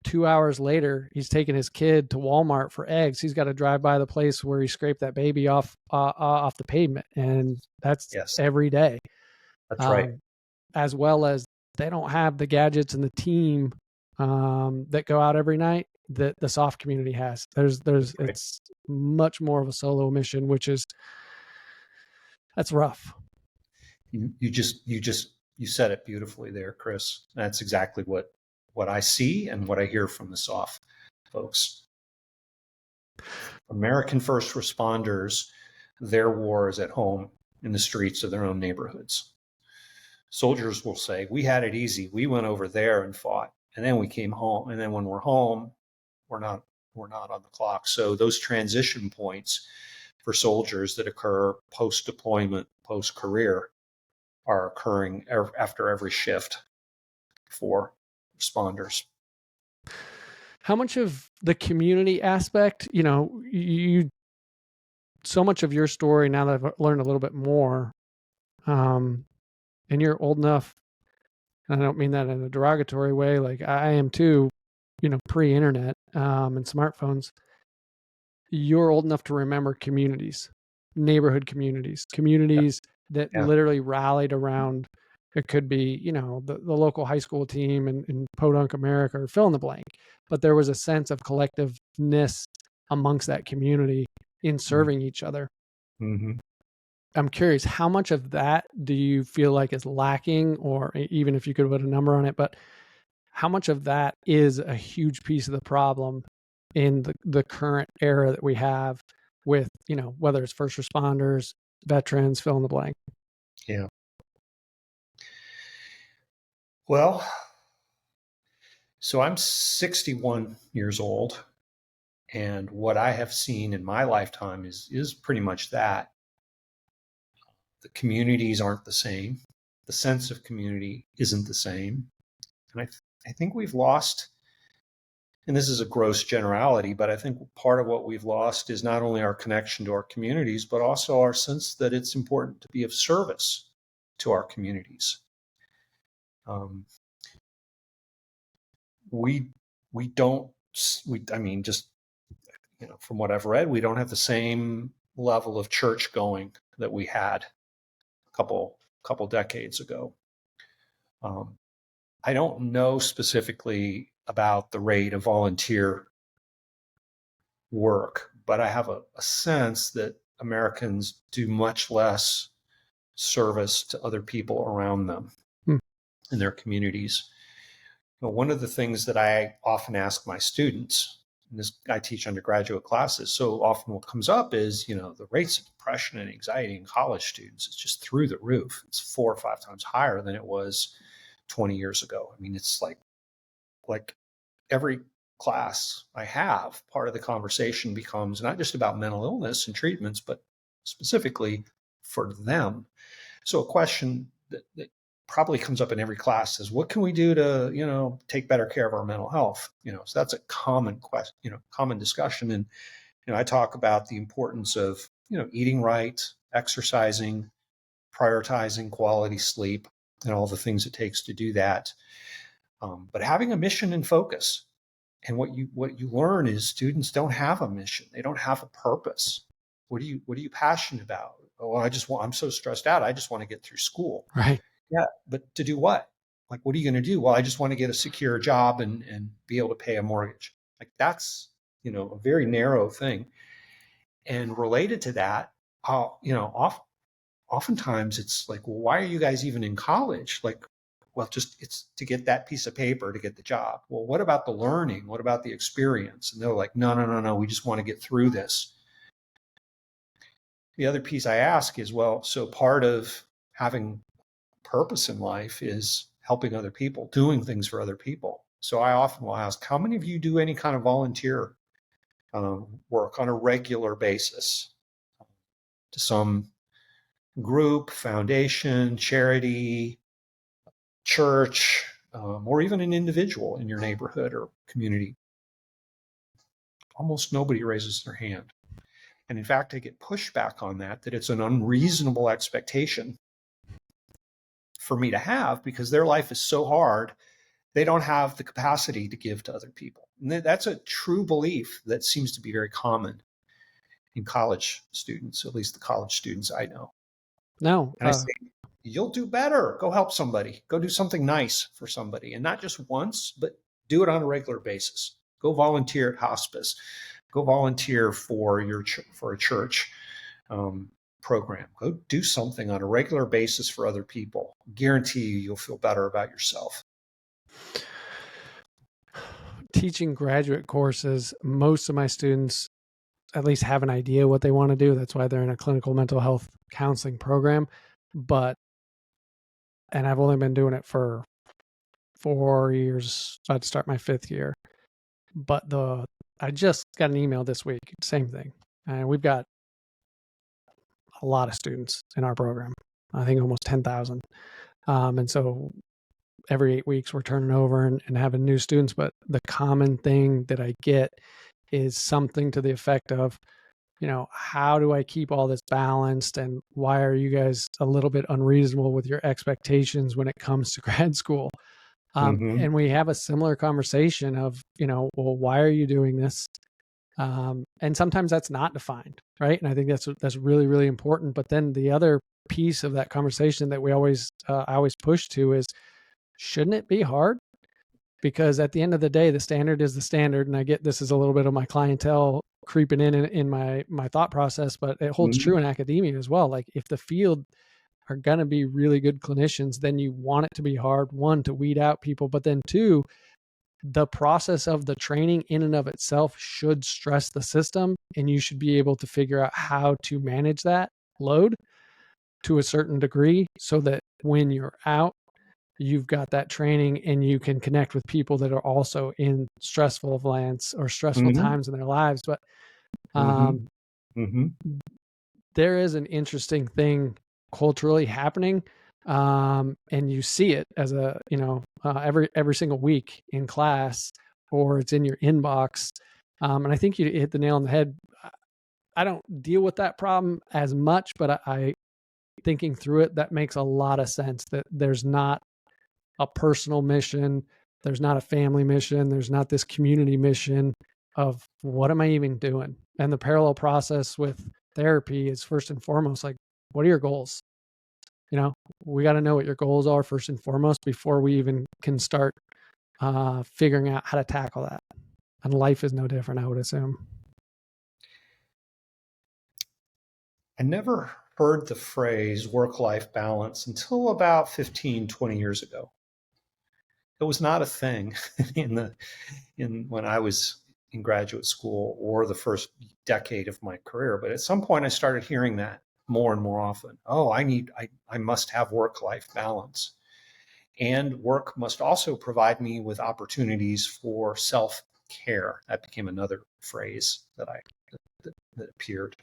2 hours later, he's taking his kid to Walmart for eggs. He's got to drive by the place where he scraped that baby off the pavement, and that's every day. That's right. As well as they don't have the gadgets and the team that go out every night that the soft community has. There's right. It's much more of a solo mission, that's rough. You said it beautifully there, Chris. That's exactly what I see and what I hear from the soft folks. American first responders, their war is at home in the streets of their own neighborhoods. Soldiers will say, we had it easy. We went over there and fought, and then we came home. And then when we're home, we're not on the clock. So those transition points for soldiers that occur post-deployment, post-career are occurring after every shift for responders. How much of the community aspect, you so much of your story now that I've learned a little bit more, and you're old enough, and I don't mean that in a derogatory way, like I am too, pre-internet and smartphones, you're old enough to remember communities, neighborhood communities that literally rallied around. It could be, the local high school team in Podunk, America, or fill in the blank. But there was a sense of collectiveness amongst that community in serving each other. Mm-hmm. I'm curious, how much of that do you feel like is lacking, or even if you could put a number on it, but how much of that is a huge piece of the problem in the current era that we have with, whether it's first responders, veterans, fill in the blank? Yeah. Well, so I'm 61 years old, and what I have seen in my lifetime is pretty much that. The communities aren't the same. The sense of community isn't the same. And I think we've lost, and this is a gross generality, but I think part of what we've lost is not only our connection to our communities, but also our sense that it's important to be of service to our communities. From what I've read, we don't have the same level of church going that we had a couple decades ago. I don't know specifically about the rate of volunteer work, but I have a sense that Americans do much less service to other people around them in their communities. One of the things that I often ask my students this, I teach undergraduate classes. So often what comes up is, the rates of depression and anxiety in college students is just through the roof. It's 4 or 5 times higher than it was 20 years ago. I mean, it's like every class I have, part of the conversation becomes not just about mental illness and treatments, but specifically for them. So a question that probably comes up in every class is, what can we do to, take better care of our mental health? So that's a common question, common discussion. And, I talk about the importance of, eating right, exercising, prioritizing quality sleep, and all the things it takes to do that. But having a mission and focus. And what you learn is students don't have a mission. They don't have a purpose. What are you passionate about? Oh, I'm so stressed out. I just want to get through school. Right. Yeah, but to do what? Like, what are you going to do? Well, I just want to get a secure job and be able to pay a mortgage. Like, that's, a very narrow thing. And related to that, oftentimes it's like, well, why are you guys even in college? Like, well, it's to get that piece of paper to get the job. Well, what about the learning? What about the experience? And they're like, no, we just want to get through this. The other piece I ask is, well, so part of having purpose in life is helping other people, doing things for other people. So I often will ask, how many of you do any kind of volunteer work on a regular basis to some group, foundation, charity, church, or even an individual in your neighborhood or community? Almost nobody raises their hand. And in fact, I get pushback on that it's an unreasonable expectation for me to have, because their life is so hard, they don't have the capacity to give to other people. And that's a true belief that seems to be very common in college students, at least the college students I know. No. And I say, you'll do better. Go help somebody. Go do something nice for somebody. And not just once, but do it on a regular basis. Go volunteer at hospice. Go volunteer for a church program. Go do something on a regular basis for other people. Guarantee you'll feel better about yourself. Teaching graduate courses, most of my students at least have an idea what they want to do. That's why they're in a clinical mental health counseling program. And I've only been doing it for 4 years. I'd start my 5th year. But I just got an email this week, same thing. And we've got a lot of students in our program. I think almost 10,000. And so every 8 weeks we're turning over and having new students. But the common thing that I get is something to the effect of, how do I keep all this balanced, and why are you guys a little bit unreasonable with your expectations when it comes to grad school? And we have a similar conversation of, well, why are you doing this? And sometimes that's not defined, right? And I think that's really, really important. But then the other piece of that conversation that I always push to is, shouldn't it be hard? Because at the end of the day, the standard is the standard. And I get this is a little bit of my clientele creeping in my thought process, but it holds true in academia as well. Like, if the field are going to be really good clinicians, then you want it to be hard, one, to weed out people, but then two, the process of the training in and of itself should stress the system, and you should be able to figure out how to manage that load to a certain degree so that when you're out, you've got that training and you can connect with people that are also in stressful lands or stressful times in their lives. But there is an interesting thing culturally happening. And you see it as every single week in class, or it's in your inbox. And I think you hit the nail on the head. I don't deal with that problem as much, but I thinking through it, that makes a lot of sense, that there's not a personal mission. There's not a family mission. There's not this community mission of what am I even doing? And the parallel process with therapy is first and foremost, like, what are your goals? We got to know what your goals are first and foremost before we even can start figuring out how to tackle that. And life is no different, I would assume. I never heard the phrase work-life balance until about 15, 20 years ago. It was not a thing when I was in graduate school or the first decade of my career. But at some point, I started hearing that more and more often. Oh, I must have work-life balance. And work must also provide me with opportunities for self-care. That became another phrase that appeared.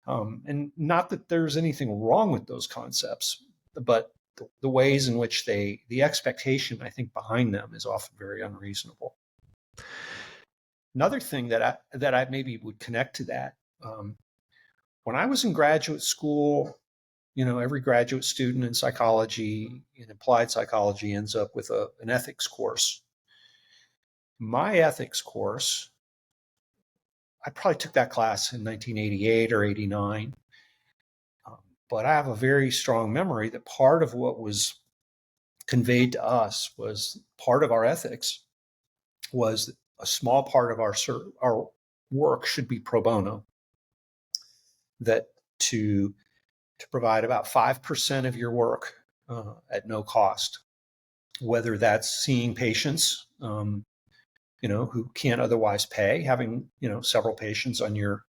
And not that there's anything wrong with those concepts, but the ways in which the expectation, I think, behind them is often very unreasonable. Another thing that I maybe would connect to that, when I was in graduate school, every graduate student in psychology, in applied psychology, ends up with an ethics course. My ethics course, I probably took that class in 1988 or 89. But I have a very strong memory that part of what was conveyed to us was part of our ethics was a small part of our work should be pro bono. That to provide about 5% of your work at no cost, whether that's seeing patients, who can't otherwise pay, having, several patients on your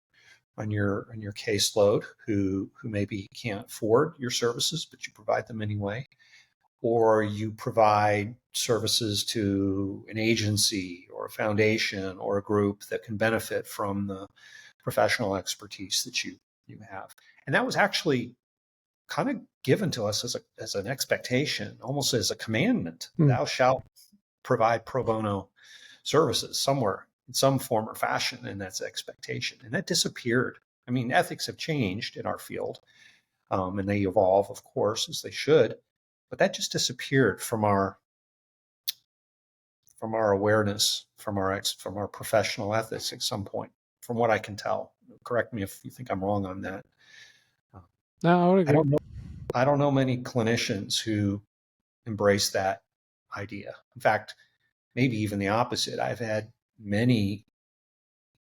caseload who maybe can't afford your services, but you provide them anyway, or you provide services to an agency or a foundation or a group that can benefit from the professional expertise that you have. And that was actually kind of given to us as an expectation, almost as a commandment. Thou shalt provide pro bono services somewhere in some form or fashion, and that's expectation. And that disappeared. I mean, ethics have changed in our field, and they evolve, of course, as they should, but that just disappeared from our awareness, from our professional ethics at some point, from what I can tell. Correct me if you think I'm wrong on that. No, I would agree. I don't know many clinicians who embrace that idea. In fact, maybe even the opposite. I've had many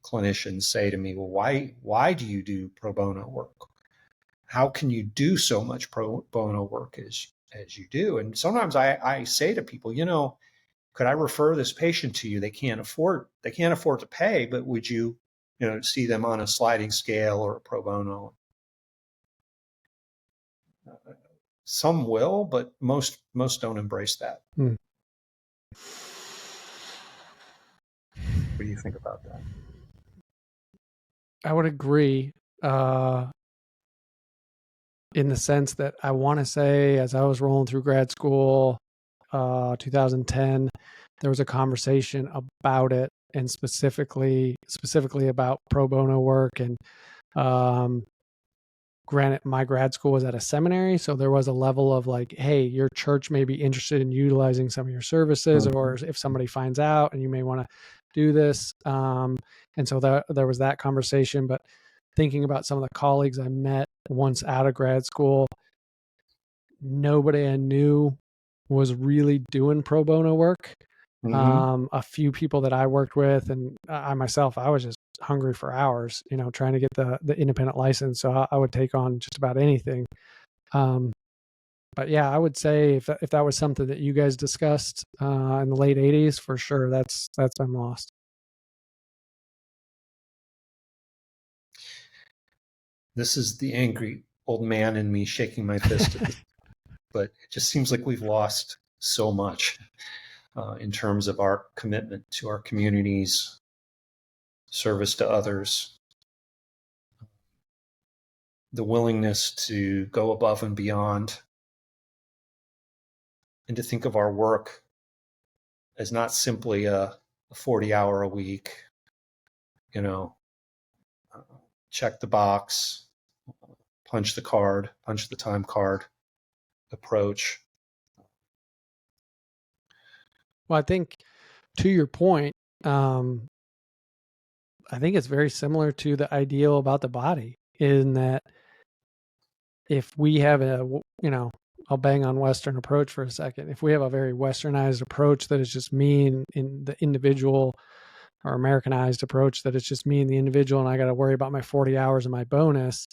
clinicians say to me, well, why do you do pro bono work? How can you do so much pro bono work as you do? And sometimes I say to people, could I refer this patient to you? They can't afford to pay, but would you, see them on a sliding scale or a pro bono? Some will, but most don't embrace that. What do you think about that? I would agree in the sense that I want to say, as I was rolling through grad school, 2010, there was a conversation about it, and specifically about pro bono work. And granted, my grad school was at a seminary, so there was a level of like, hey, your church may be interested in utilizing some of your services, or if somebody finds out and you may want to do this. And so there was that conversation. But thinking about some of the colleagues I met once out of grad school, nobody I knew was really doing pro bono work. A few people that I worked with, and I myself, I was just hungry for hours, trying to get the independent license. So I would take on just about anything. But yeah, I would say if that was something that you guys discussed in the late 80s, for sure, that's been lost. This is the angry old man in me shaking my fist at this, but it just seems like we've lost so much in terms of our commitment to our communities, service to others, the willingness to go above and beyond, and to think of our work as not simply a 40-hour a week, check the box, punch the time card approach. Well, I think to your point, I think it's very similar to the ideal about the body, in that if we have I'll bang on Western approach for a second. If we have a very Westernized approach that is just me in the individual, or Americanized approach that it's just me and the individual, and I got to worry about my 40 hours and my bonus,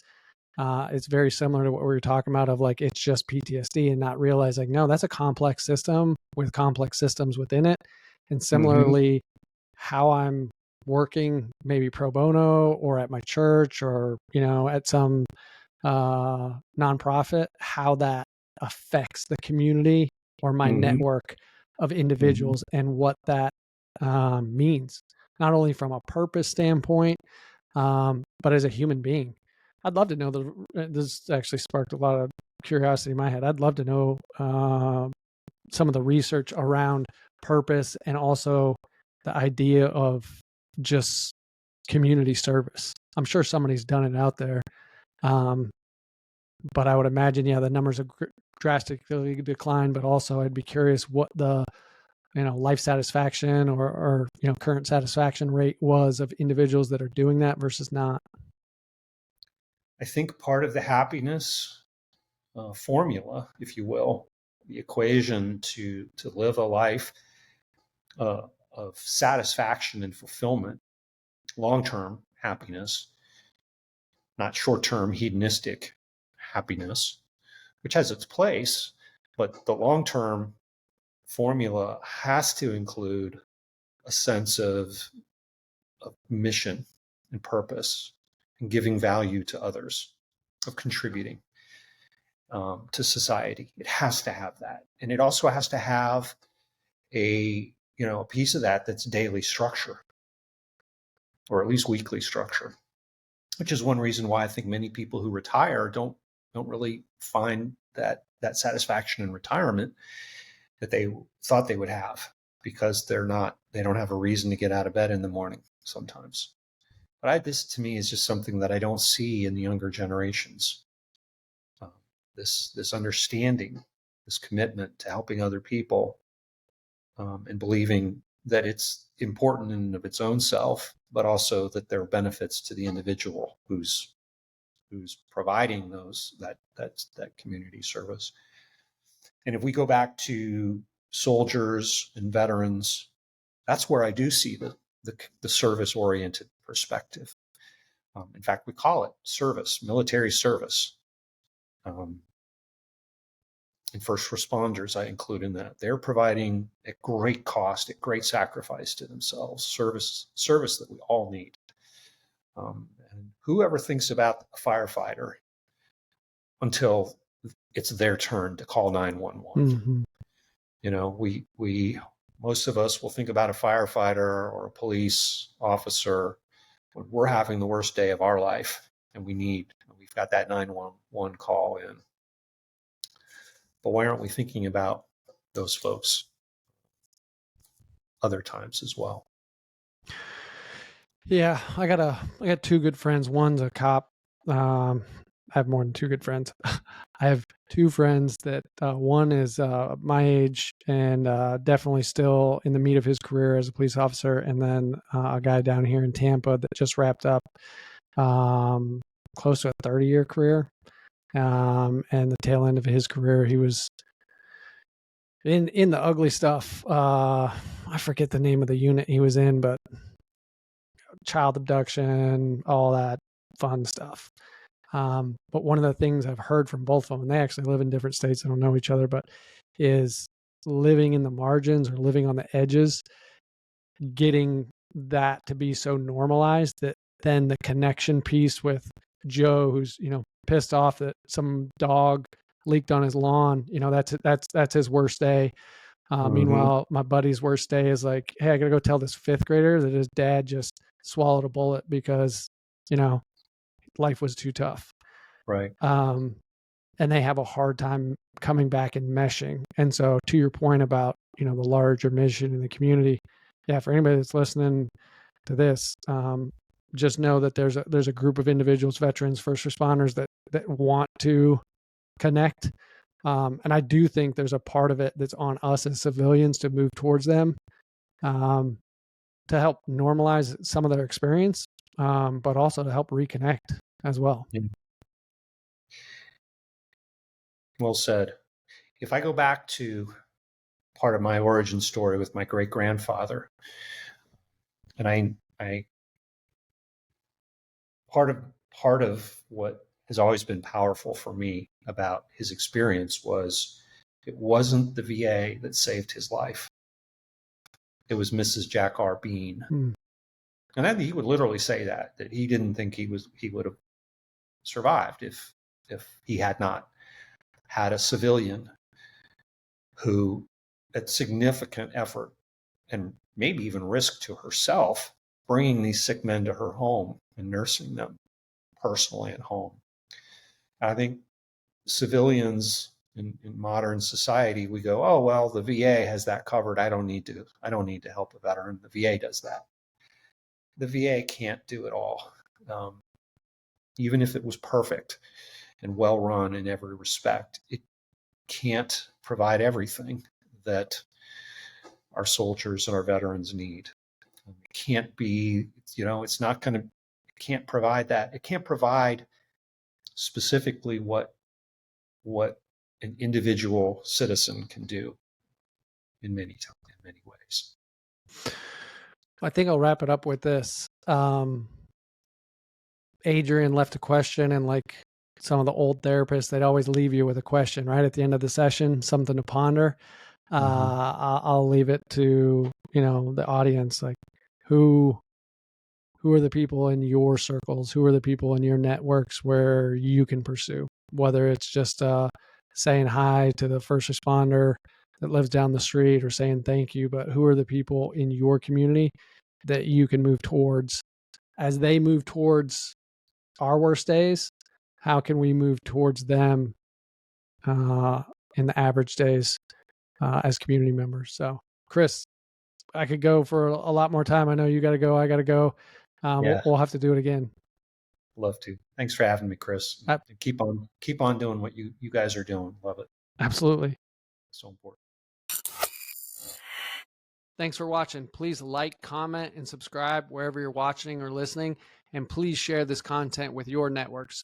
it's very similar to what we were talking about of like, it's just PTSD, and not realizing, no, that's a complex system with complex systems within it. And similarly, how I'm working maybe pro bono or at my church or, at some nonprofit, how that affects the community or my Mm-hmm. network of Mm-hmm. individuals and what that means, not only from a purpose standpoint, but as a human being. I'd love to know this actually sparked a lot of curiosity in my head. I'd love to know some of the research around purpose and also the idea of just community service. I'm sure somebody's done it out there. But I would imagine, the numbers have drastically declined, but also I'd be curious what the, life satisfaction or current satisfaction rate was of individuals that are doing that versus not. I think part of the happiness formula, if you will, the equation to live a life of satisfaction and fulfillment, long-term happiness, not short-term hedonistic happiness, which has its place, but the long-term formula has to include a sense of mission and purpose and giving value to others, of contributing to society. It has to have that. And it also has to have a piece of that that's daily structure, or at least weekly structure, which is one reason why I think many people who retire don't really find that satisfaction in retirement that they thought they would have, because they don't have a reason to get out of bed in the morning sometimes. But this to me is just something that I don't see in the younger generations. This understanding, this commitment to helping other people, and believing that it's important in and of its own self, but also that there are benefits to the individual who's providing that community service. And if we go back to soldiers and veterans, that's where I do see the service-oriented perspective. In fact, we call it service, military service. And first responders I include in that. They're providing at great cost, at great sacrifice to themselves, service that we all need. And whoever thinks about a firefighter until it's their turn to call 911. Mm-hmm. We most of us will think about a firefighter or a police officer when we're having the worst day of our life and we've got that 911 call in. But why aren't we thinking about those folks other times as well? Yeah, I got two good friends. One's a cop. I have more than two good friends. I have two friends that one is my age and definitely still in the meat of his career as a police officer, and then a guy down here in Tampa that just wrapped up close to a 30-year career. And the tail end of his career, he was in the ugly stuff. I forget the name of the unit he was in, but child abduction, all that fun stuff. But one of the things I've heard from both of them, and they actually live in different states, they don't know each other, but is living in the margins or living on the edges, getting that to be so normalized that then the connection piece with Joe, who's, pissed off that some dog leaked on his lawn, that's his worst day. Mm-hmm. Meanwhile, my buddy's worst day is like, hey, I gotta go tell this fifth grader that his dad just swallowed a bullet because, life was too tough. Right. And they have a hard time coming back and meshing. And so to your point about, the larger mission in the community, yeah, for anybody that's listening to this, just know that there's a group of individuals, veterans, first responders that want to connect. And I do think there's a part of it that's on us as civilians to move towards them, to help normalize some of their experience, but also to help reconnect as well. Yeah. Well said. If I go back to part of my origin story with my great-grandfather, and I part of what has always been powerful for me about his experience was it wasn't the VA that saved his life. It was Mrs. Jack R. Bean. And then he would literally say that he didn't think he would have survived if he had not had a civilian who, at significant effort and maybe even risk to herself, bringing these sick men to her home and nursing them personally at home. I think civilians in modern society, we go, oh, well, the VA has that covered. I don't need to help a veteran. The VA does that. The VA can't do it all. Even if it was perfect and well run in every respect, it can't provide everything that our soldiers and our veterans need. It can't be, it's not going to, it can't provide that. It can't provide specifically what an individual citizen can do in many ways. I think I'll wrap it up with this. Adrian left a question, and like some of the old therapists, they'd always leave you with a question right at the end of the session, something to ponder. I'll leave it to the audience, like who are the people in your circles, who are the people in your networks where you can pursue, whether it's just saying hi to the first responder that lives down the street or saying thank you, but who are the people in your community that you can move towards as they move towards our worst days? How can we move towards them in the average days as community members? So, Chris, I could go for a lot more time. I know you got to go. I got to go. Yeah. We'll have to do it again. Love to. Thanks for having me, Chris. Keep on doing what you guys are doing. Love it. Absolutely. So important. Thanks for watching. Please like, comment, and subscribe wherever you're watching or listening. And please share this content with your networks.